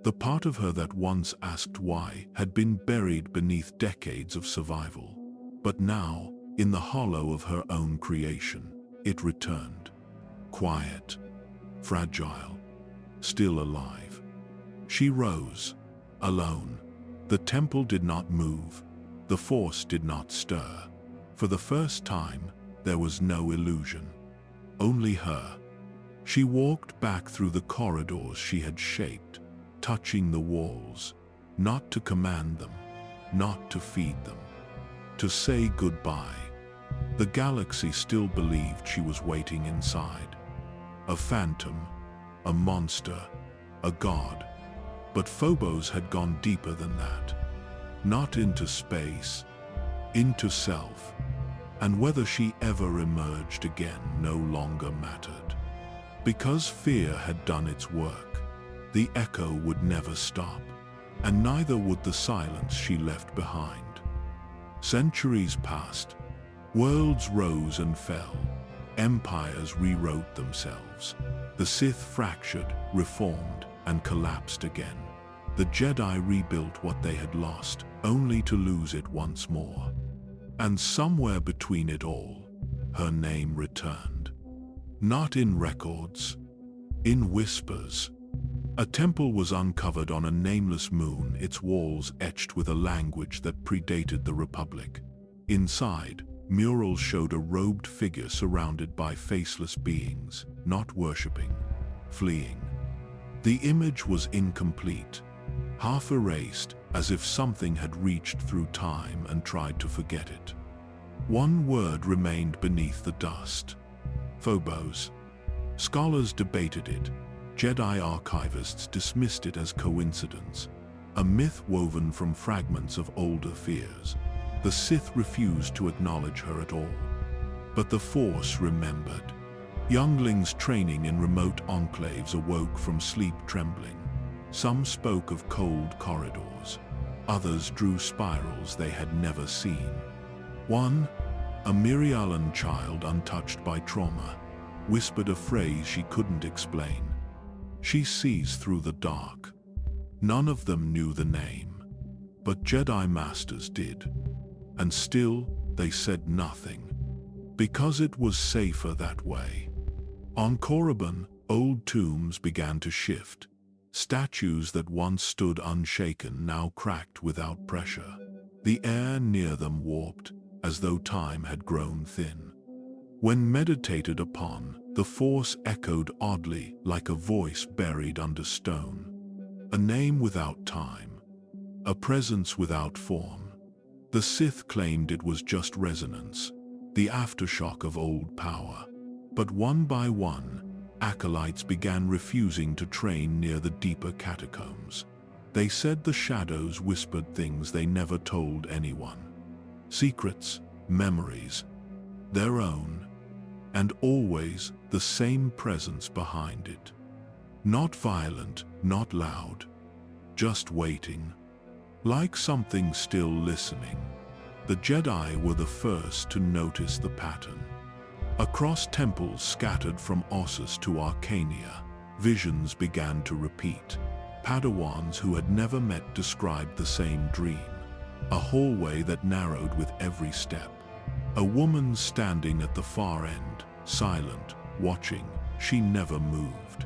The part of her that once asked why had been buried beneath decades of survival. But now, in the hollow of her own creation, it returned. Quiet, fragile, still alive. She rose, alone. The temple did not move. The force did not stir. For the first time, there was no illusion. Only her. She walked back through the corridors she had shaped, touching the walls, not to command them, not to feed them, to say goodbye. The galaxy still believed she was waiting inside. A phantom, a monster, a god. But Phobos had gone deeper than that. Not into space, into self. And whether she ever emerged again no longer mattered. Because fear had done its work, the echo would never stop, and neither would the silence she left behind. Centuries passed, worlds rose and fell, empires rewrote themselves. The Sith fractured, reformed, and collapsed again. The Jedi rebuilt what they had lost, only to lose it once more. And somewhere between it all, her name returned. Not in records, in whispers, A temple was uncovered on a nameless moon, its walls etched with a language that predated the Republic. Inside, murals showed a robed figure surrounded by faceless beings, not worshipping, fleeing. The image was incomplete, half erased, as if something had reached through time and tried to forget it. One word remained beneath the dust: Phobos. Scholars debated it. Jedi archivists dismissed it as coincidence, a myth woven from fragments of older fears. The Sith refused to acknowledge her at all. But the Force remembered. Younglings training in remote enclaves awoke from sleep trembling. Some spoke of cold corridors. Others drew spirals they had never seen. One, a Mirialan child untouched by trauma, whispered a phrase she couldn't explain. She sees through the dark. None of them knew the name, but Jedi Masters did. And still, they said nothing, because it was safer that way. On Korriban, old tombs began to shift. Statues that once stood unshaken now cracked without pressure. The air near them warped, as though time had grown thin. When meditated upon, the Force echoed oddly, like a voice buried under stone. A name without time. A presence without form. The Sith claimed it was just resonance, the aftershock of old power. But one by one, acolytes began refusing to train near the deeper catacombs. They said the shadows whispered things they never told anyone. Secrets, memories, their own, and always the same presence behind it. Not violent, not loud, just waiting. Like something still listening. The Jedi were the first to notice the pattern. Across temples scattered from Ossus to Arcania, visions began to repeat. Padawans who had never met described the same dream. A hallway that narrowed with every step. A woman standing at the far end, silent, watching. She never moved.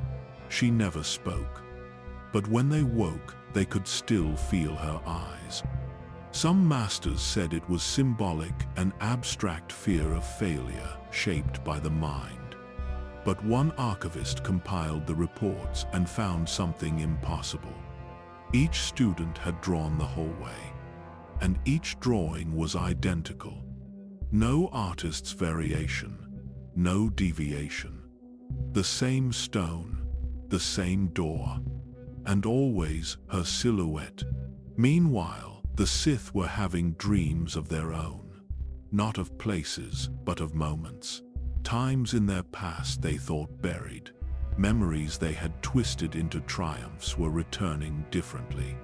She never spoke. But when they woke, they could still feel her eyes. Some masters said it was symbolic, an abstract fear of failure shaped by the mind. But one archivist compiled the reports and found something impossible. Each student had drawn the hallway, and each drawing was identical. No artist's variation, no deviation. The same stone, the same door, and always her silhouette. Meanwhile, the Sith were having dreams of their own, not of places, but of moments. Times in their past they thought buried. Memories they had twisted into triumphs were returning differently.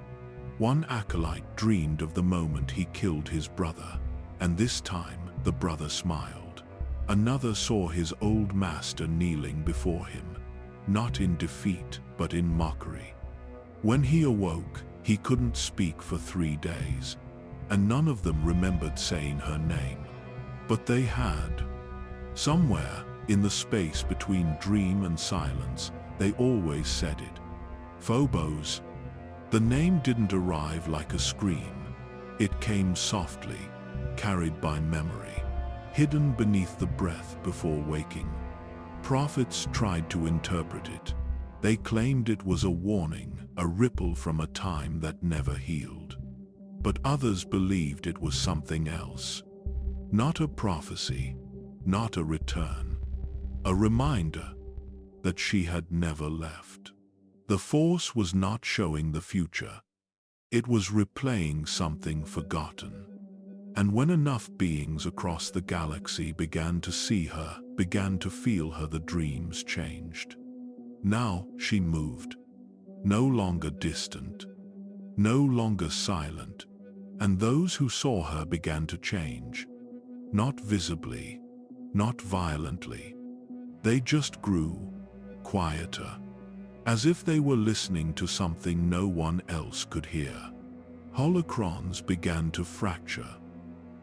One acolyte dreamed of the moment he killed his brother, and this time the brother smiled. Another saw his old master kneeling before him, not in defeat, but in mockery. When he awoke, he couldn't speak for 3 days, and none of them remembered saying her name. But they had. Somewhere, in the space between dream and silence, they always said it. Phobos. The name didn't arrive like a scream. It came softly, carried by memory, hidden beneath the breath before waking. Prophets tried to interpret it. They claimed it was a warning, a ripple from a time that never healed. But others believed it was something else. Not a prophecy, not a return. A reminder that she had never left. The Force was not showing the future. It was replaying something forgotten. And when enough beings across the galaxy began to see her, began to feel her, the dreams changed. Now she moved. No longer distant, no longer silent, and those who saw her began to change. Not visibly, not violently. They just grew, quieter, as if they were listening to something no one else could hear. Holocrons began to fracture,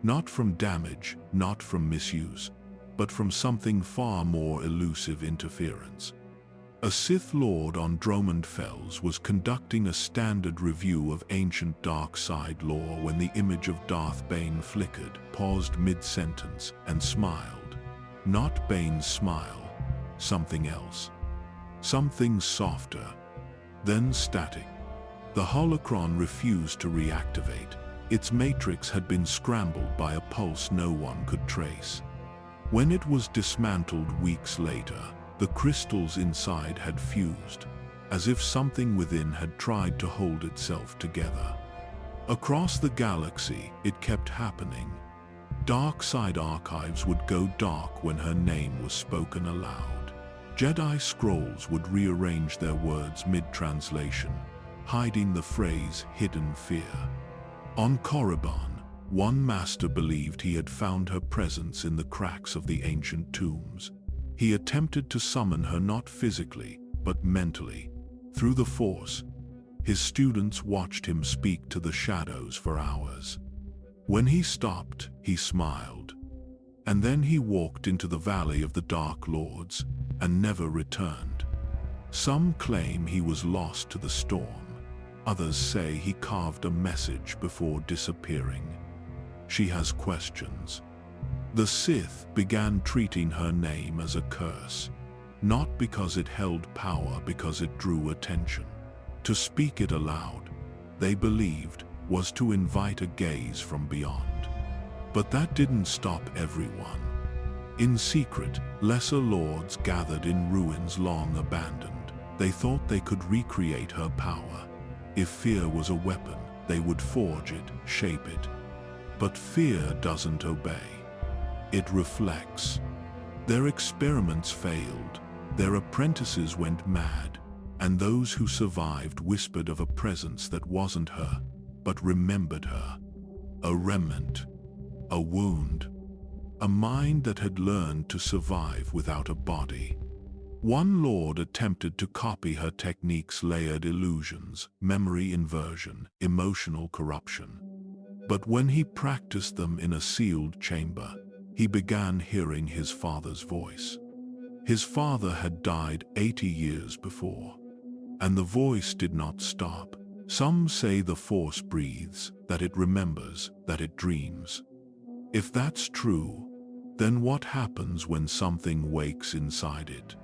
not from damage, not from misuse, but from something far more elusive: interference. A Sith Lord on Dromund Fells was conducting a standard review of ancient dark side lore when the image of Darth Bane flickered, paused mid-sentence, and smiled. Not Bane's smile, something else. Something softer, then static. The holocron refused to reactivate. Its matrix had been scrambled by a pulse no one could trace. When it was dismantled weeks later, the crystals inside had fused, as if something within had tried to hold itself together. Across the galaxy, it kept happening. Dark side archives would go dark when her name was spoken aloud. Jedi scrolls would rearrange their words mid-translation, hiding the phrase hidden fear. On Korriban, one master believed he had found her presence in the cracks of the ancient tombs. He attempted to summon her not physically, but mentally. Through the Force, his students watched him speak to the shadows for hours. When he stopped, he smiled. And then he walked into the Valley of the Dark Lords and never returned. Some claim he was lost to the storm. Others say he carved a message before disappearing. She has questions. The Sith began treating her name as a curse, not because it held power, because it drew attention. To speak it aloud, they believed, was to invite a gaze from beyond. But that didn't stop everyone. In secret, lesser lords gathered in ruins long abandoned. They thought they could recreate her power. If fear was a weapon, they would forge it, shape it. But fear doesn't obey. It reflects. Their experiments failed. Their apprentices went mad, and those who survived whispered of a presence that wasn't her, but remembered her. A remnant, a wound, a mind that had learned to survive without a body. One lord attempted to copy her techniques: layered illusions, memory inversion, emotional corruption. But when he practiced them in a sealed chamber, he began hearing his father's voice. His father had died 80 years before, and the voice did not stop. Some say the Force breathes, that it remembers, that it dreams. If that's true, then what happens when something wakes inside it?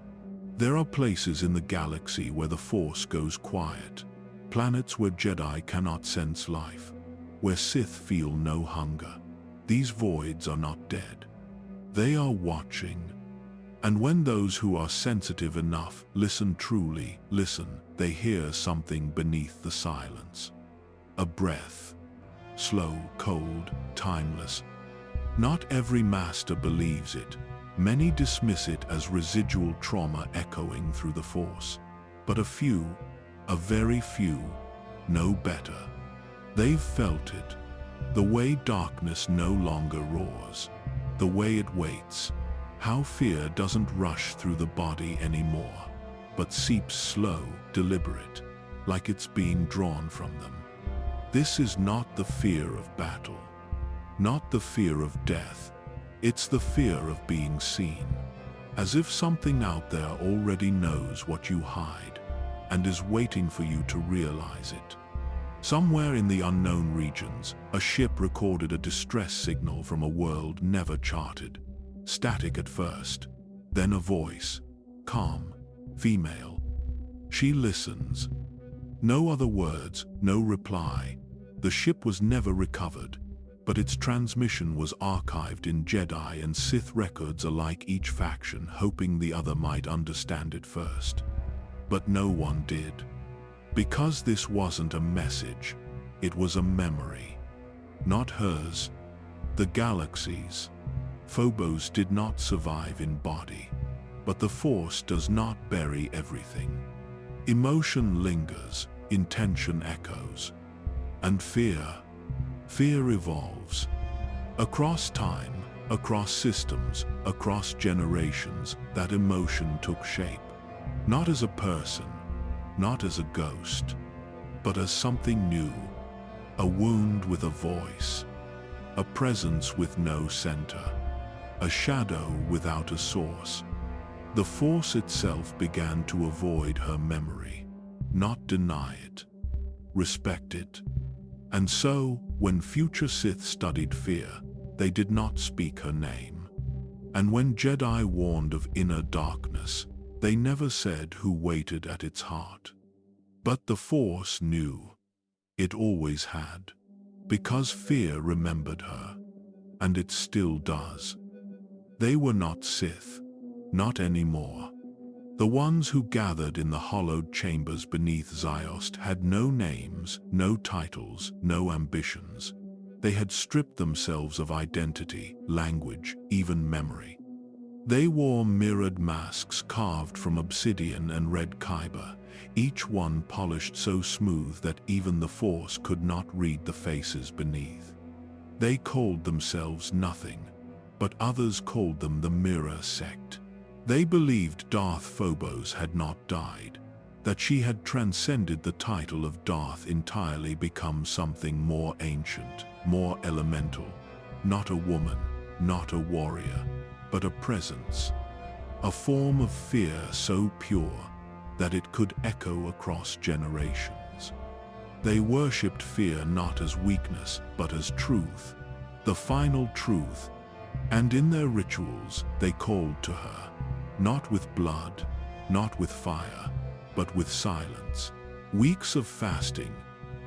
There are places in the galaxy where the Force goes quiet, planets where Jedi cannot sense life, where Sith feel no hunger. These voids are not dead. They are watching. And when those who are sensitive enough listen, truly listen, they hear something beneath the silence. A breath. Slow, cold, timeless. Not every master believes it. Many dismiss it as residual trauma echoing through the Force. But a few, a very few, know better. They've felt it. The way darkness no longer roars. The way it waits. How fear doesn't rush through the body anymore, but seeps slow, deliberate, like it's being drawn from them. This is not the fear of battle, not the fear of death. It's the fear of being seen, as if something out there already knows what you hide and is waiting for you to realize it. Somewhere in the unknown regions, a ship recorded a distress signal from a world never charted. Static at first, then a voice, calm, female. She listens. No other words, no reply. The ship was never recovered, but its transmission was archived in Jedi and Sith records alike, each faction hoping the other might understand it first. But no one did. Because this wasn't a message, it was a memory. Not hers, the galaxy's. Phobos did not survive in body, but the Force does not bury everything. Emotion lingers, intention echoes, and fear evolves. Across time, across systems, across generations, that emotion took shape. Not as a person, not as a ghost, but as something new. A wound with a voice, a presence with no center, a shadow without a source. The Force itself began to avoid her memory, not deny it, respect it. And so, when future Sith studied fear, they did not speak her name. And when Jedi warned of inner darkness, they never said who waited at its heart. But the Force knew. It always had. Because fear remembered her. And it still does. They were not Sith. Not anymore. The ones who gathered in the hollowed chambers beneath Ziost had no names, no titles, no ambitions. They had stripped themselves of identity, language, even memory. They wore mirrored masks carved from obsidian and red kyber, each one polished so smooth that even the Force could not read the faces beneath. They called themselves nothing, but others called them the Mirror Sect. They believed Darth Phobos had not died, that she had transcended the title of Darth entirely, become something more ancient, more elemental, not a woman, not a warrior, but a presence, a form of fear so pure that it could echo across generations. They worshipped fear not as weakness, but as truth, the final truth, and in their rituals they called to her, not with blood, not with fire, but with silence. Weeks of fasting,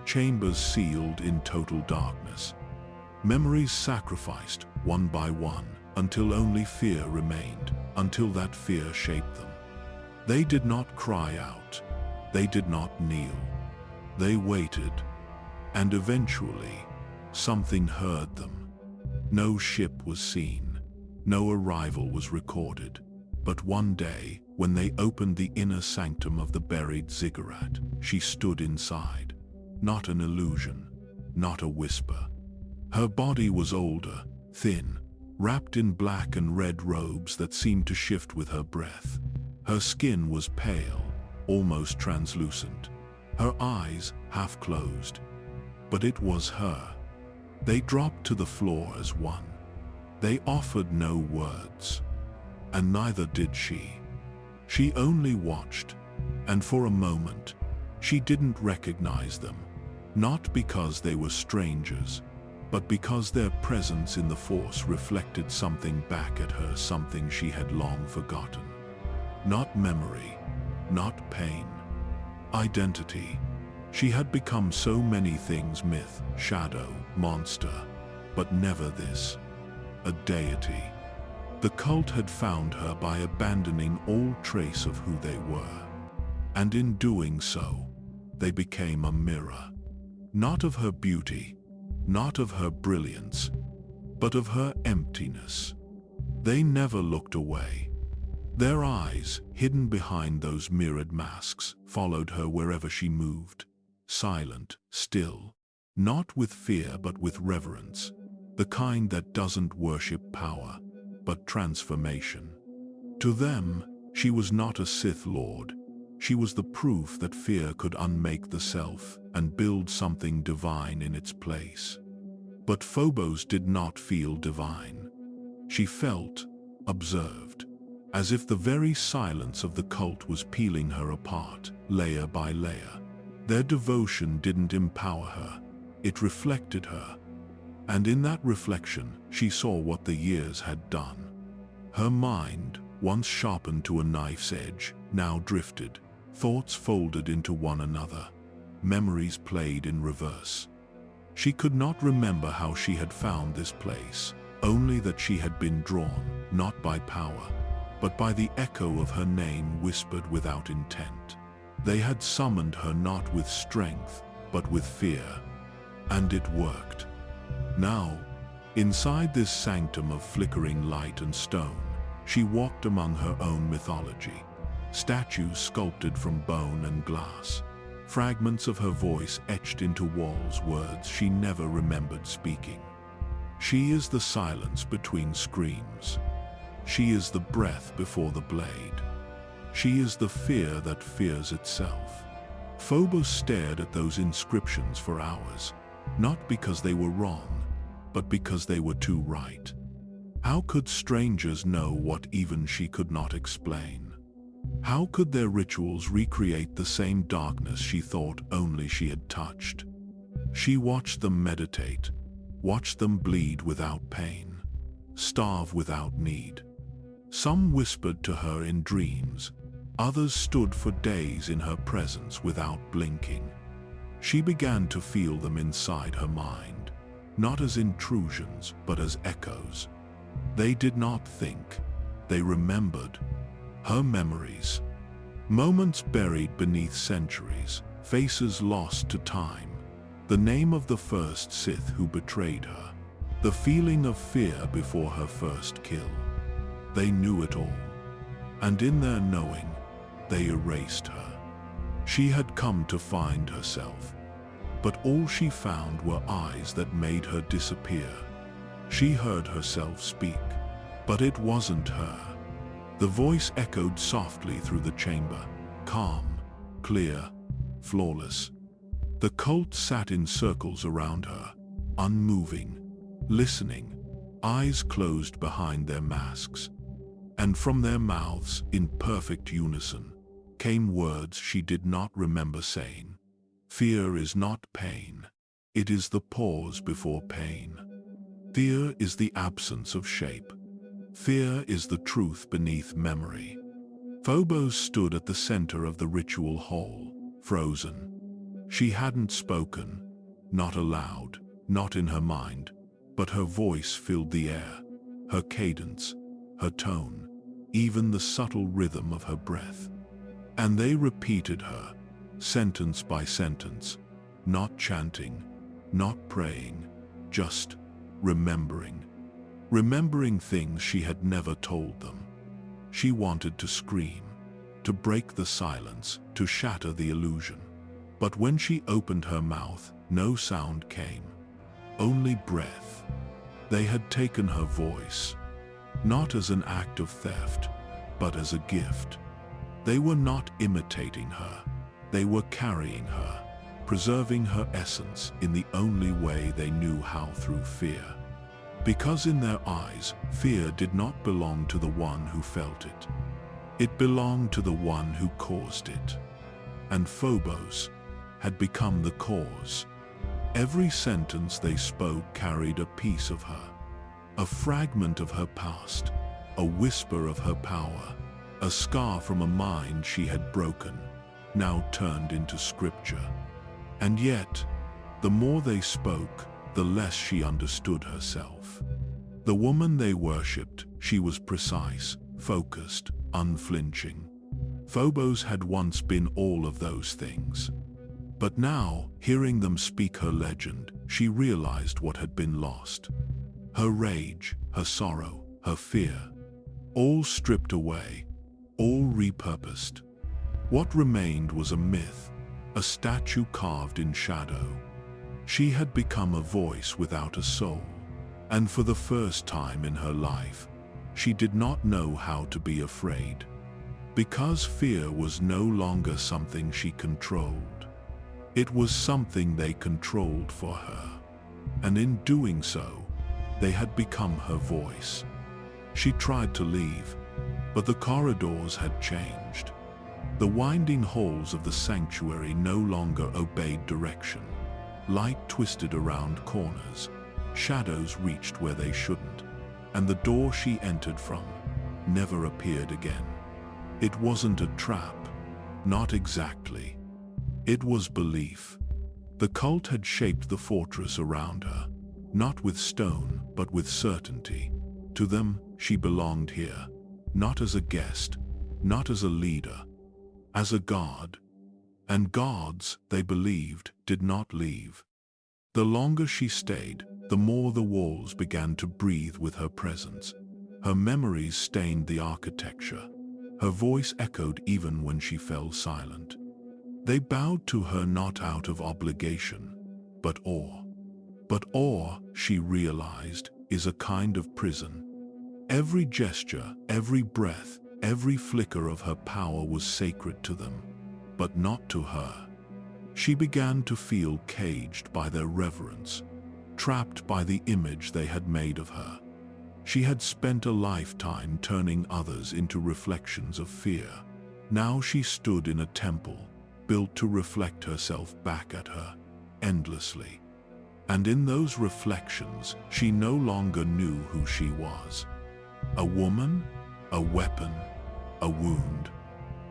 chambers sealed in total darkness, memories sacrificed one by one, until only fear remained, until that fear shaped them. They did not cry out, they did not kneel. They waited, and eventually, something heard them. No ship was seen, no arrival was recorded. But one day, when they opened the inner sanctum of the buried ziggurat, she stood inside. Not an illusion, not a whisper. Her body was older, thin, wrapped in black and red robes that seemed to shift with her breath. Her skin was pale, almost translucent. Her eyes half closed. But it was her. They dropped to the floor as one. They offered no words. And neither did she. She only watched, and for a moment, she didn't recognize them, not because they were strangers, but because their presence in the Force reflected something back at her, something she had long forgotten. Not memory, not pain, identity. She had become so many things: myth, shadow, monster, but never this, a deity. The cult had found her by abandoning all trace of who they were. And in doing so, they became a mirror. Not of her beauty, not of her brilliance, but of her emptiness. They never looked away. Their eyes, hidden behind those mirrored masks, followed her wherever she moved. Silent, still, not with fear but with reverence, the kind that doesn't worship power, but transformation. To them, she was not a Sith Lord. She was the proof that fear could unmake the self and build something divine in its place. But Phobos did not feel divine. She felt, observed, as if the very silence of the cult was peeling her apart, layer by layer. Their devotion didn't empower her, it reflected her. And in that reflection, she saw what the years had done. Her mind, once sharpened to a knife's edge, now drifted, thoughts folded into one another, memories played in reverse. She could not remember how she had found this place, only that she had been drawn, not by power, but by the echo of her name whispered without intent. They had summoned her not with strength, but with fear. And it worked. Now, inside this sanctum of flickering light and stone, she walked among her own mythology. Statues sculpted from bone and glass. Fragments of her voice etched into walls, words she never remembered speaking. She is the silence between screams. She is the breath before the blade. She is the fear that fears itself. Phobos stared at those inscriptions for hours, not because they were wrong, but because they were too right. How could strangers know what even she could not explain? How could their rituals recreate the same darkness she thought only she had touched? She watched them meditate, watched them bleed without pain, starve without need. Some whispered to her in dreams, others stood for days in her presence without blinking. She began to feel them inside her mind, not as intrusions but as echoes. They did not think, they remembered. Her memories. Moments buried beneath centuries, faces lost to time. The name of the first Sith who betrayed her. The feeling of fear before her first kill. They knew it all. And in their knowing, they erased her. She had come to find herself. But all she found were eyes that made her disappear. She heard herself speak, but it wasn't her. The voice echoed softly through the chamber, calm, clear, flawless. The cult sat in circles around her, unmoving, listening, eyes closed behind their masks. And from their mouths, in perfect unison, came words she did not remember saying. Fear is not pain. It is the pause before pain. Fear is the absence of shape. Fear is the truth beneath memory. Phobos stood at the center of the ritual hall, frozen. She hadn't spoken, not aloud, not in her mind, but her voice filled the air, her cadence, her tone, even the subtle rhythm of her breath. And they repeated her, sentence by sentence, not chanting, not praying, just remembering. Remembering things she had never told them. She wanted to scream, to break the silence, to shatter the illusion. But when she opened her mouth, no sound came. Only breath. They had taken her voice, not as an act of theft, but as a gift. They were not imitating her. They were carrying her, preserving her essence in the only way they knew how, through fear. Because in their eyes, fear did not belong to the one who felt it. It belonged to the one who caused it. And Phobos had become the cause. Every sentence they spoke carried a piece of her, a fragment of her past, a whisper of her power, a scar from a mind she had broken, now turned into scripture. And yet, the more they spoke, the less she understood herself. The woman they worshipped, she was precise, focused, unflinching. Phobos had once been all of those things. But now, hearing them speak her legend, she realized what had been lost. Her rage, her sorrow, her fear, all stripped away, all repurposed. What remained was a myth, a statue carved in shadow. She had become a voice without a soul, and for the first time in her life, she did not know how to be afraid. Because fear was no longer something she controlled. It was something they controlled for her. And in doing so, they had become her voice. She tried to leave, but the corridors had changed. The winding halls of the sanctuary no longer obeyed direction. Light twisted around corners, shadows reached where they shouldn't, and the door she entered from never appeared again. It wasn't a trap, not exactly. It was belief. The cult had shaped the fortress around her, not with stone, but with certainty. To them, she belonged here, not as a guest, not as a leader, as a god. And gods, they believed, did not leave. The longer she stayed, the more the walls began to breathe with her presence. Her memories stained the architecture. Her voice echoed even when she fell silent. They bowed to her not out of obligation, but awe. But awe, she realized, is a kind of prison. Every gesture, every breath, every flicker of her power was sacred to them, but not to her. She began to feel caged by their reverence, trapped by the image they had made of her. She had spent a lifetime turning others into reflections of fear. Now she stood in a temple, built to reflect herself back at her, endlessly. And in those reflections, she no longer knew who she was. A woman, a weapon, a wound.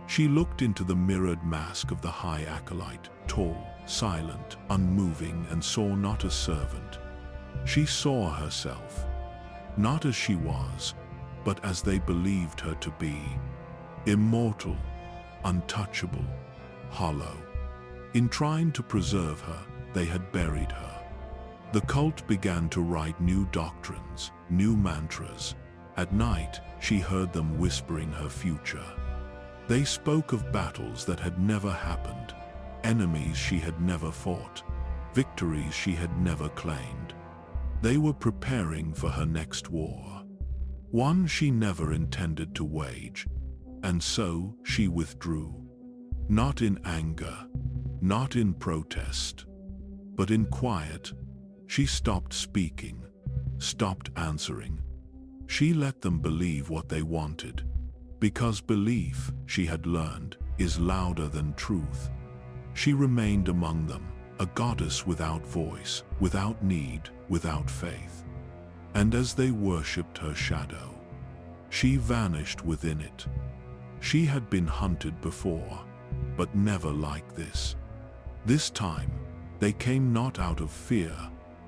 She looked into the mirrored mask of the High Acolyte, tall, silent, unmoving, and saw not a servant. She saw herself, not as she was, but as they believed her to be. Immortal, untouchable, hollow. In trying to preserve her, they had buried her. The cult began to write new doctrines, new mantras. At night, she heard them whispering her future. They spoke of battles that had never happened, enemies she had never fought, victories she had never claimed. They were preparing for her next war, one she never intended to wage, and so she withdrew. Not in anger, not in protest, but in quiet. She stopped speaking, stopped answering. She let them believe what they wanted, because belief, she had learned, is louder than truth. She remained among them, a goddess without voice, without need, without faith. And as they worshipped her shadow, she vanished within it. She had been hunted before, but never like this. This time, they came not out of fear,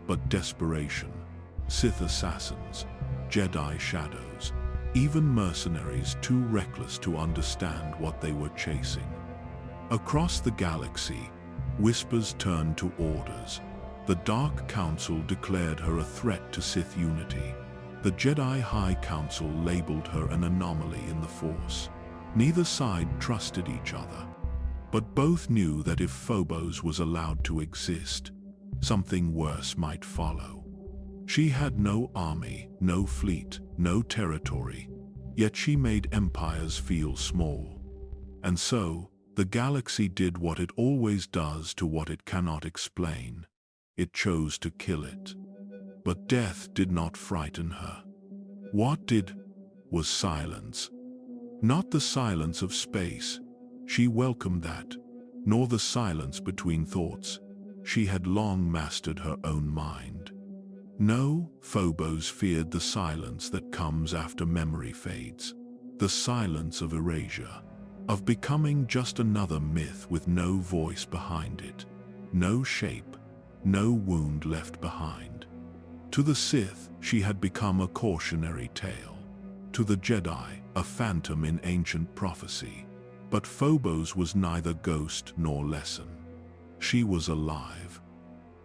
but desperation. Sith assassins, Jedi shadows, even mercenaries too reckless to understand what they were chasing. Across the galaxy, whispers turned to orders. The Dark Council declared her a threat to Sith unity. The Jedi High Council labeled her an anomaly in the Force. Neither side trusted each other, but both knew that if Phobos was allowed to exist, something worse might follow. She had no army, no fleet, no territory, yet she made empires feel small. And so, the galaxy did what it always does to what it cannot explain. It chose to kill it. But death did not frighten her. What did was silence. Not the silence of space. She welcomed that, nor the silence between thoughts. She had long mastered her own mind. No, Phobos feared the silence that comes after memory fades. The silence of erasure, of becoming just another myth with no voice behind it, no shape, no wound left behind. To the Sith, she had become a cautionary tale. To the Jedi, a phantom in ancient prophecy. But Phobos was neither ghost nor lesson. She was alive.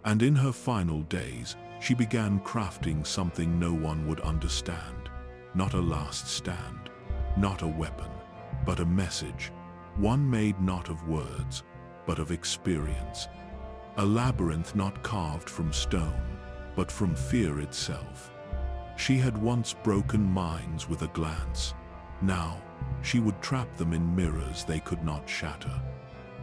And in her final days, she began crafting something no one would understand. Not a last stand, not a weapon, but a message. One made not of words, but of experience. A labyrinth not carved from stone, but from fear itself. She had once broken minds with a glance. Now, she would trap them in mirrors they could not shatter.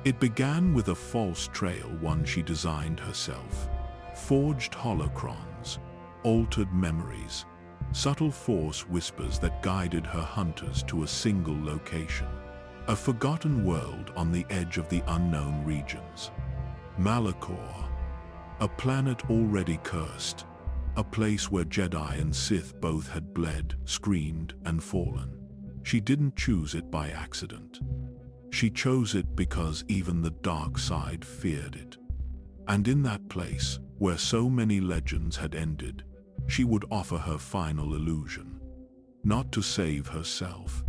It began with a false trail, one she designed herself. Forged holocrons, altered memories, subtle force whispers that guided her hunters to a single location. A forgotten world on the edge of the unknown regions. Malachor, a planet already cursed. A place where Jedi and Sith both had bled, screamed, and fallen. She didn't choose it by accident. She chose it because even the dark side feared it. And in that place, where so many legends had ended, she would offer her final illusion. Not to save herself,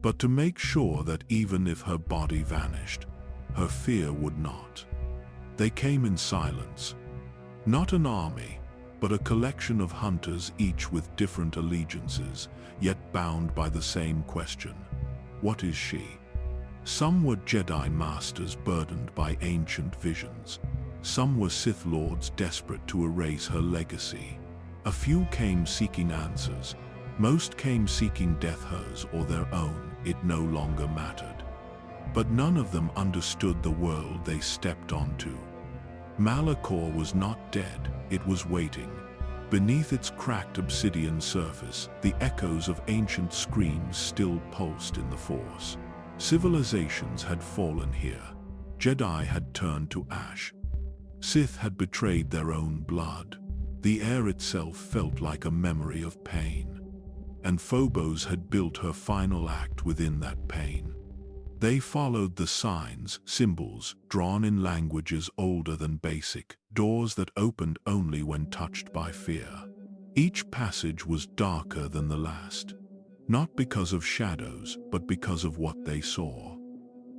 but to make sure that even if her body vanished, her fear would not. They came in silence. Not an army, but a collection of hunters, each with different allegiances, yet bound by the same question. What is she? Some were Jedi masters burdened by ancient visions. Some were Sith Lords desperate to erase her legacy. A few came seeking answers. Most came seeking death, hers or their own. It no longer mattered. But none of them understood the world they stepped onto. Malachor was not dead, it was waiting. Beneath its cracked obsidian surface, the echoes of ancient screams still pulsed in the Force. Civilizations had fallen here. Jedi had turned to ash. Sith had betrayed their own blood. The air itself felt like a memory of pain. And Phobos had built her final act within that pain. They followed the signs, symbols, drawn in languages older than Basic, doors that opened only when touched by fear. Each passage was darker than the last, not because of shadows, but because of what they saw.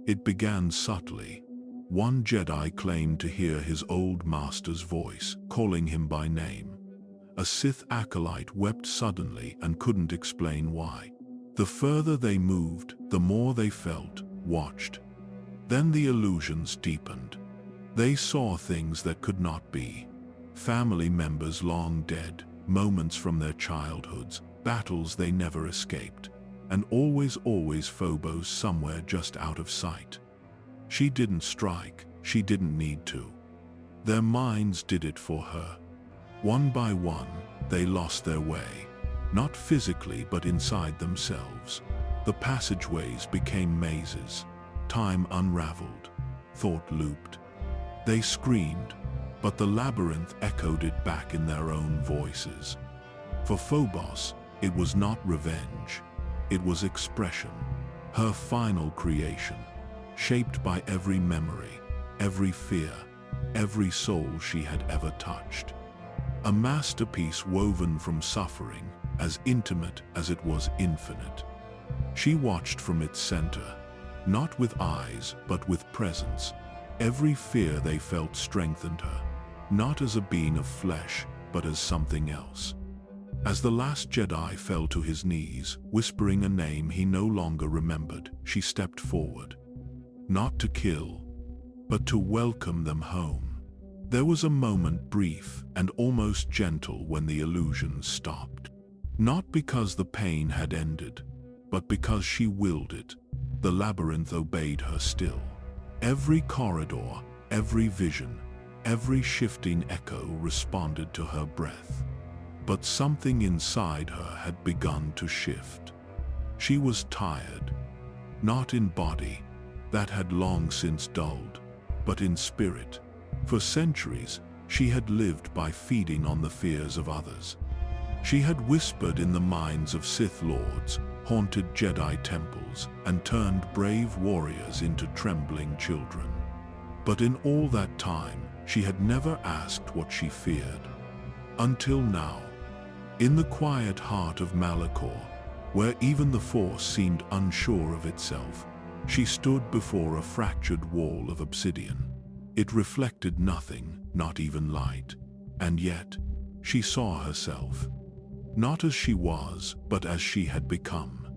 It began subtly. One Jedi claimed to hear his old master's voice, calling him by name. A Sith acolyte wept suddenly and couldn't explain why. The further they moved, the more they felt, watched. Then the illusions deepened. They saw things that could not be. Family members long dead, moments from their childhoods, battles they never escaped, and always Phobos somewhere just out of sight. She didn't strike, she didn't need to. Their minds did it for her. One by one, they lost their way, not physically but inside themselves. The passageways became mazes. Time unraveled. Thought looped. They screamed, but the labyrinth echoed it back in their own voices. For Phobos, it was not revenge. It was expression. Her final creation, shaped by every memory, every fear, every soul she had ever touched. A masterpiece woven from suffering, as intimate as it was infinite. She watched from its center, not with eyes, but with presence. Every fear they felt strengthened her, not as a being of flesh, but as something else. As the last Jedi fell to his knees, whispering a name he no longer remembered, she stepped forward. Not to kill, but to welcome them home. There was a moment brief and almost gentle when the illusions stopped. Not because the pain had ended, but because she willed it. The labyrinth obeyed her still. Every corridor, every vision, every shifting echo responded to her breath. But something inside her had begun to shift. She was tired, not in body, that had long since dulled, but in spirit. For centuries, she had lived by feeding on the fears of others. She had whispered in the minds of Sith Lords, haunted Jedi temples, and turned brave warriors into trembling children. But in all that time, she had never asked what she feared. Until now, in the quiet heart of Malachor, where even the Force seemed unsure of itself, she stood before a fractured wall of obsidian. It reflected nothing, not even light. And yet, she saw herself. Not as she was, but as she had become.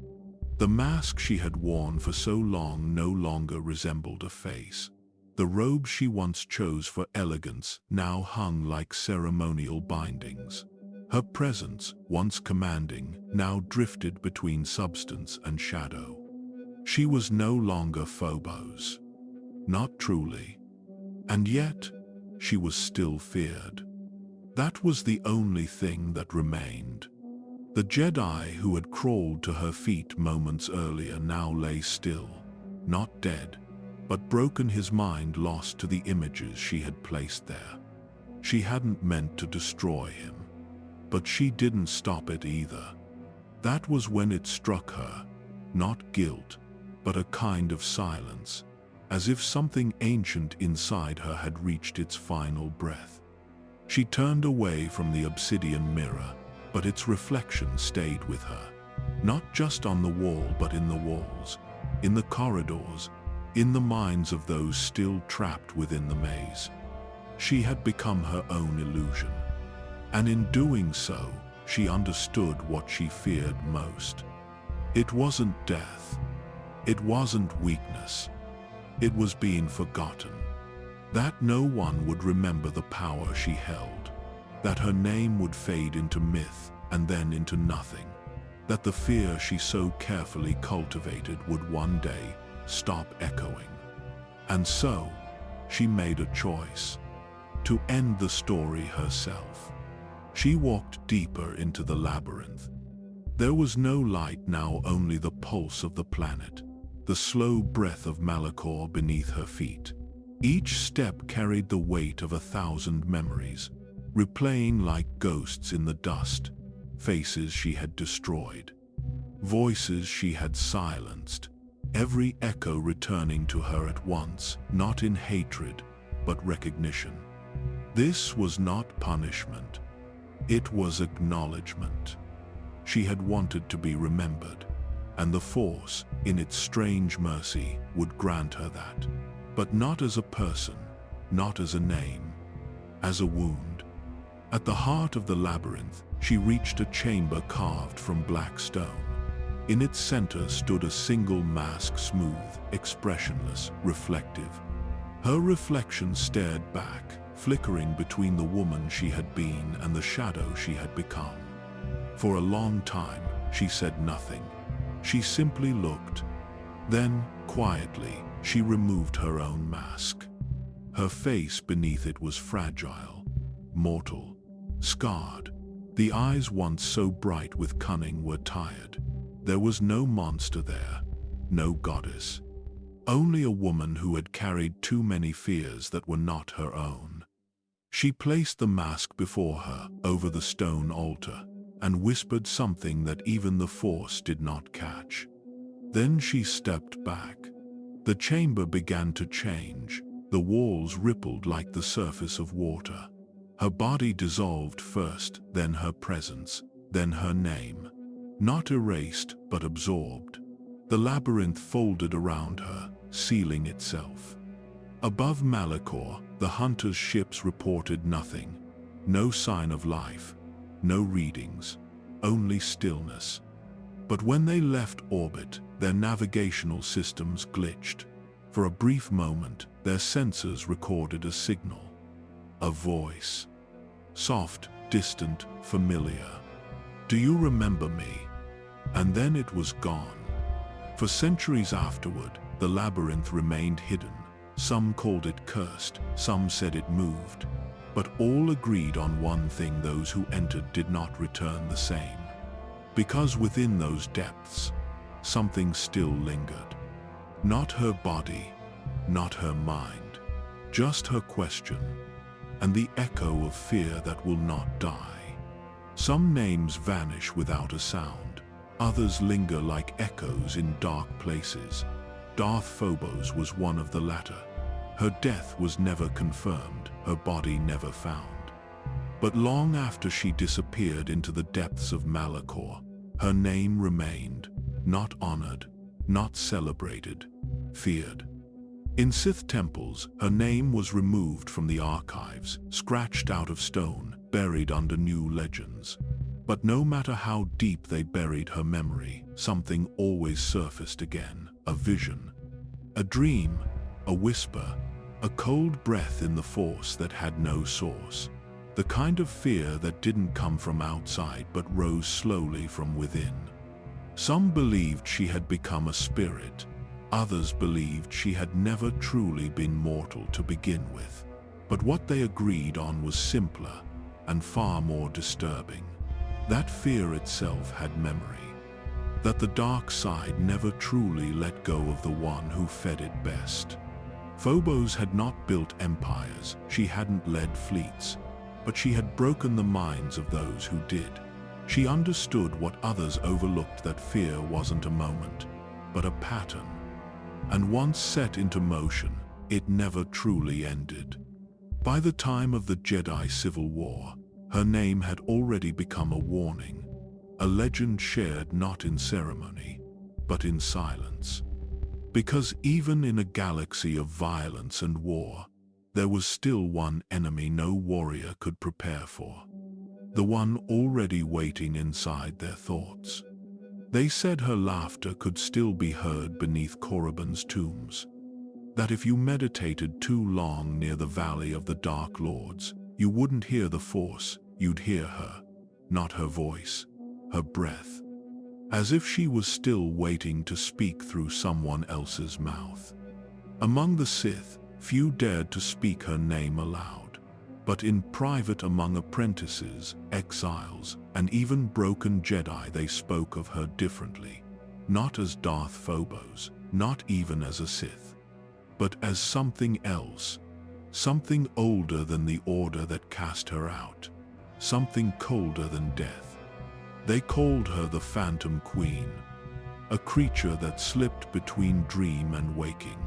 The mask she had worn for so long no longer resembled a face. The robe she once chose for elegance now hung like ceremonial bindings. Her presence, once commanding, now drifted between substance and shadow. She was no longer Phobos. Not truly. And yet, she was still feared. That was the only thing that remained. The Jedi who had crawled to her feet moments earlier now lay still, not dead, but broken, his mind lost to the images she had placed there. She hadn't meant to destroy him, but she didn't stop it either. That was when it struck her, not guilt, but a kind of silence, as if something ancient inside her had reached its final breath. She turned away from the obsidian mirror, but its reflection stayed with her. Not just on the wall, but in the walls, in the corridors, in the minds of those still trapped within the maze. She had become her own illusion. And in doing so, she understood what she feared most. It wasn't death. It wasn't weakness. It was being forgotten. That no one would remember the power she held. That her name would fade into myth and then into nothing. That the fear she so carefully cultivated would one day stop echoing. And so, she made a choice. To end the story herself. She walked deeper into the labyrinth. There was no light now, only the pulse of the planet, the slow breath of Malachor beneath her feet. Each step carried the weight of 1,000 memories, replaying like ghosts in the dust, faces she had destroyed, voices she had silenced, every echo returning to her at once, not in hatred, but recognition. This was not punishment. It was acknowledgement. She had wanted to be remembered, and the Force, in its strange mercy, would grant her that. But not as a person, not as a name, as a wound. At the heart of the labyrinth, she reached a chamber carved from black stone. In its center stood a single mask, smooth, expressionless, reflective. Her reflection stared back, flickering between the woman she had been and the shadow she had become. For a long time, she said nothing. She simply looked. Then, quietly, she removed her own mask. Her face beneath it was fragile, mortal, scarred. The eyes once so bright with cunning were tired. There was no monster there, no goddess. Only a woman who had carried too many fears that were not her own. She placed the mask before her, over the stone altar, and whispered something that even the Force did not catch. Then she stepped back. The chamber began to change. The walls rippled like the surface of water. Her body dissolved first, then her presence, then her name. Not erased, but absorbed. The labyrinth folded around her, sealing itself. Above Malachor, the hunters' ships reported nothing. No sign of life, no readings, only stillness. But when they left orbit, their navigational systems glitched. For a brief moment, their sensors recorded a signal. A voice. Soft, distant, familiar. "Do you remember me?" And then it was gone. For centuries afterward, the labyrinth remained hidden. Some called it cursed, some said it moved. But all agreed on one thing: those who entered did not return the same. Because within those depths, something still lingered. Not her body, not her mind, just her question, and the echo of fear that will not die. Some names vanish without a sound. Others linger like echoes in dark places. Darth Phobos was one of the latter. Her death was never confirmed, her body never found. But long after she disappeared into the depths of Malachor, her name remained, not honored, not celebrated, feared. In Sith temples, her name was removed from the archives, scratched out of stone, buried under new legends. But no matter how deep they buried her memory, something always surfaced again: a vision, a dream, a whisper, a cold breath in the Force that had no source. The kind of fear that didn't come from outside but rose slowly from within. Some believed she had become a spirit. Others believed she had never truly been mortal to begin with. But what they agreed on was simpler and far more disturbing. That fear itself had memory. That the dark side never truly let go of the one who fed it best. Phobos had not built empires, she hadn't led fleets, but she had broken the minds of those who did. She understood what others overlooked: that fear wasn't a moment, but a pattern. And once set into motion, it never truly ended. By the time of the Jedi Civil War, her name had already become a warning, a legend shared not in ceremony, but in silence. Because even in a galaxy of violence and war, there was still one enemy no warrior could prepare for. The one already waiting inside their thoughts. They said her laughter could still be heard beneath Korriban's tombs. That if you meditated too long near the Valley of the Dark Lords, you wouldn't hear the Force, you'd hear her. Not her voice, her breath. As if she was still waiting to speak through someone else's mouth. Among the Sith, few dared to speak her name aloud. But in private among apprentices, exiles, and even broken Jedi, they spoke of her differently. Not as Darth Phobos, not even as a Sith, but as something else, something older than the order that cast her out, something colder than death. They called her the Phantom Queen, a creature that slipped between dream and waking,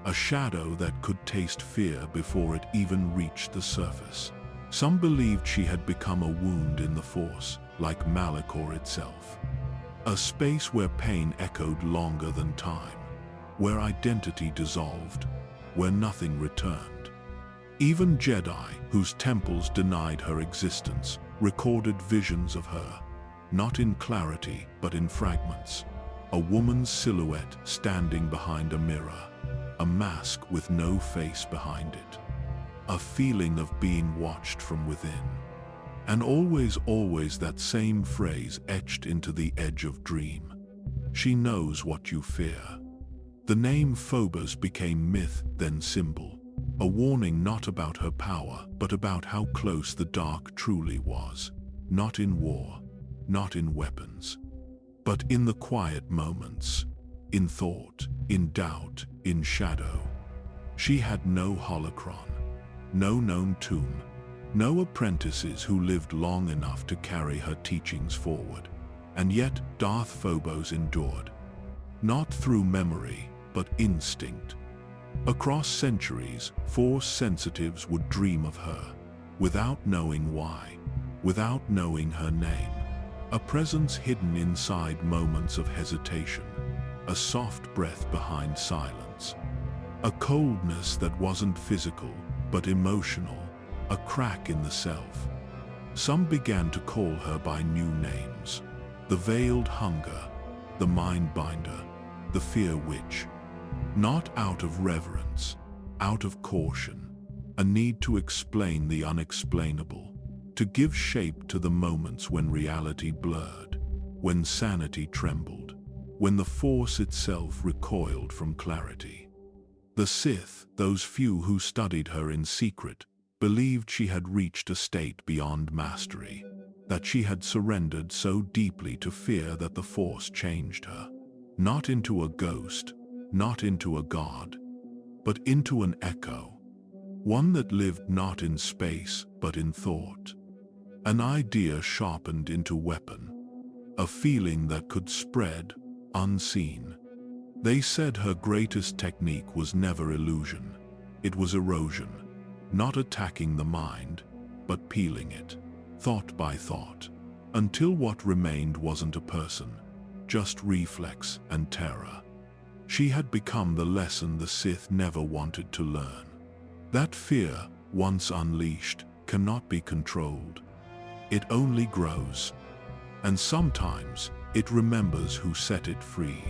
a shadow that could taste fear before it even reached the surface. Some believed she had become a wound in the Force, like Malachor itself. A space where pain echoed longer than time, where identity dissolved, where nothing returned. Even Jedi, whose temples denied her existence, recorded visions of her, not in clarity but in fragments. A woman's silhouette standing behind a mirror, a mask with no face behind it. A feeling of being watched from within. And always that same phrase etched into the edge of dream. She knows what you fear. The name Phobos became myth, then symbol. A warning not about her power, but about how close the dark truly was. Not in war, not in weapons, but in the quiet moments, in thought, in doubt, in shadow. She had no holocron, no known tomb, no apprentices who lived long enough to carry her teachings forward. And yet Darth Phobos endured, not through memory, but instinct. Across centuries, Force sensitives would dream of her, without knowing why, without knowing her name. A presence hidden inside moments of hesitation, a soft breath behind silence, a coldness that wasn't physical, but emotional, a crack in the self. Some began to call her by new names: the Veiled Hunger, the Mindbinder, the Fear Witch. Not out of reverence, out of caution, a need to explain the unexplainable, to give shape to the moments when reality blurred, when sanity trembled, when the Force itself recoiled from clarity. The Sith, those few who studied her in secret, believed she had reached a state beyond mastery, that she had surrendered so deeply to fear that the Force changed her, not into a ghost, not into a god, but into an echo, one that lived not in space but in thought, an idea sharpened into weapon, a feeling that could spread, unseen. They said her greatest technique was never illusion, it was erosion, not attacking the mind, but peeling it, thought by thought, until what remained wasn't a person, just reflex and terror. She had become the lesson the Sith never wanted to learn. That fear, once unleashed, cannot be controlled. It only grows. And sometimes, it remembers who set it free.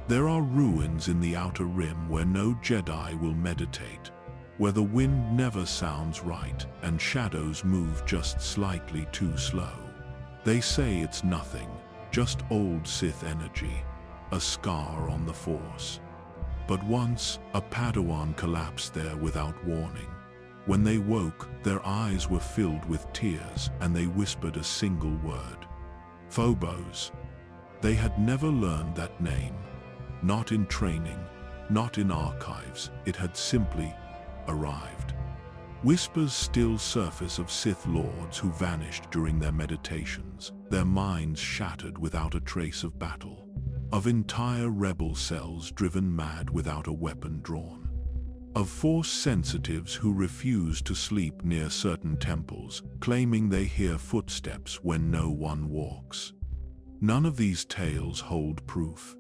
There are ruins in the Outer Rim where no Jedi will meditate, where the wind never sounds right and shadows move just slightly too slow. They say it's nothing, just old Sith energy, a scar on the Force. But once, a Padawan collapsed there without warning. When they woke, their eyes were filled with tears and they whispered a single word: Phobos. They had never learned that name. Not in training, not in archives, it had simply arrived. Whispers still surface of Sith Lords who vanished during their meditations, their minds shattered without a trace of battle, of entire rebel cells driven mad without a weapon drawn, of Force sensitives who refuse to sleep near certain temples, claiming they hear footsteps when no one walks. None of these tales hold proof,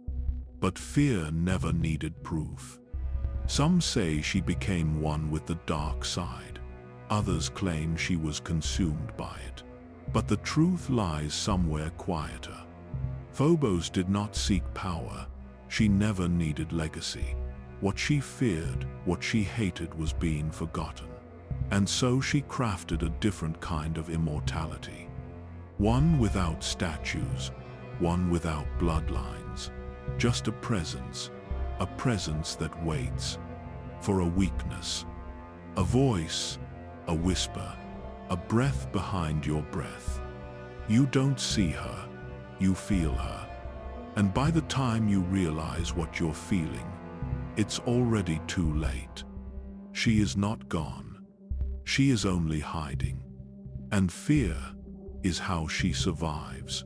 but fear never needed proof. Some say she became one with the dark side. Others claim she was consumed by it. But the truth lies somewhere quieter. Phobos did not seek power. She never needed legacy. What she feared, what she hated was being forgotten. And so she crafted a different kind of immortality. One without statues, one without bloodlines. Just a presence that waits for a weakness, a voice, a whisper, a breath behind your breath. You don't see her, you feel her. And by the time you realize what you're feeling, it's already too late. She is not gone. She is only hiding. And fear is how she survives.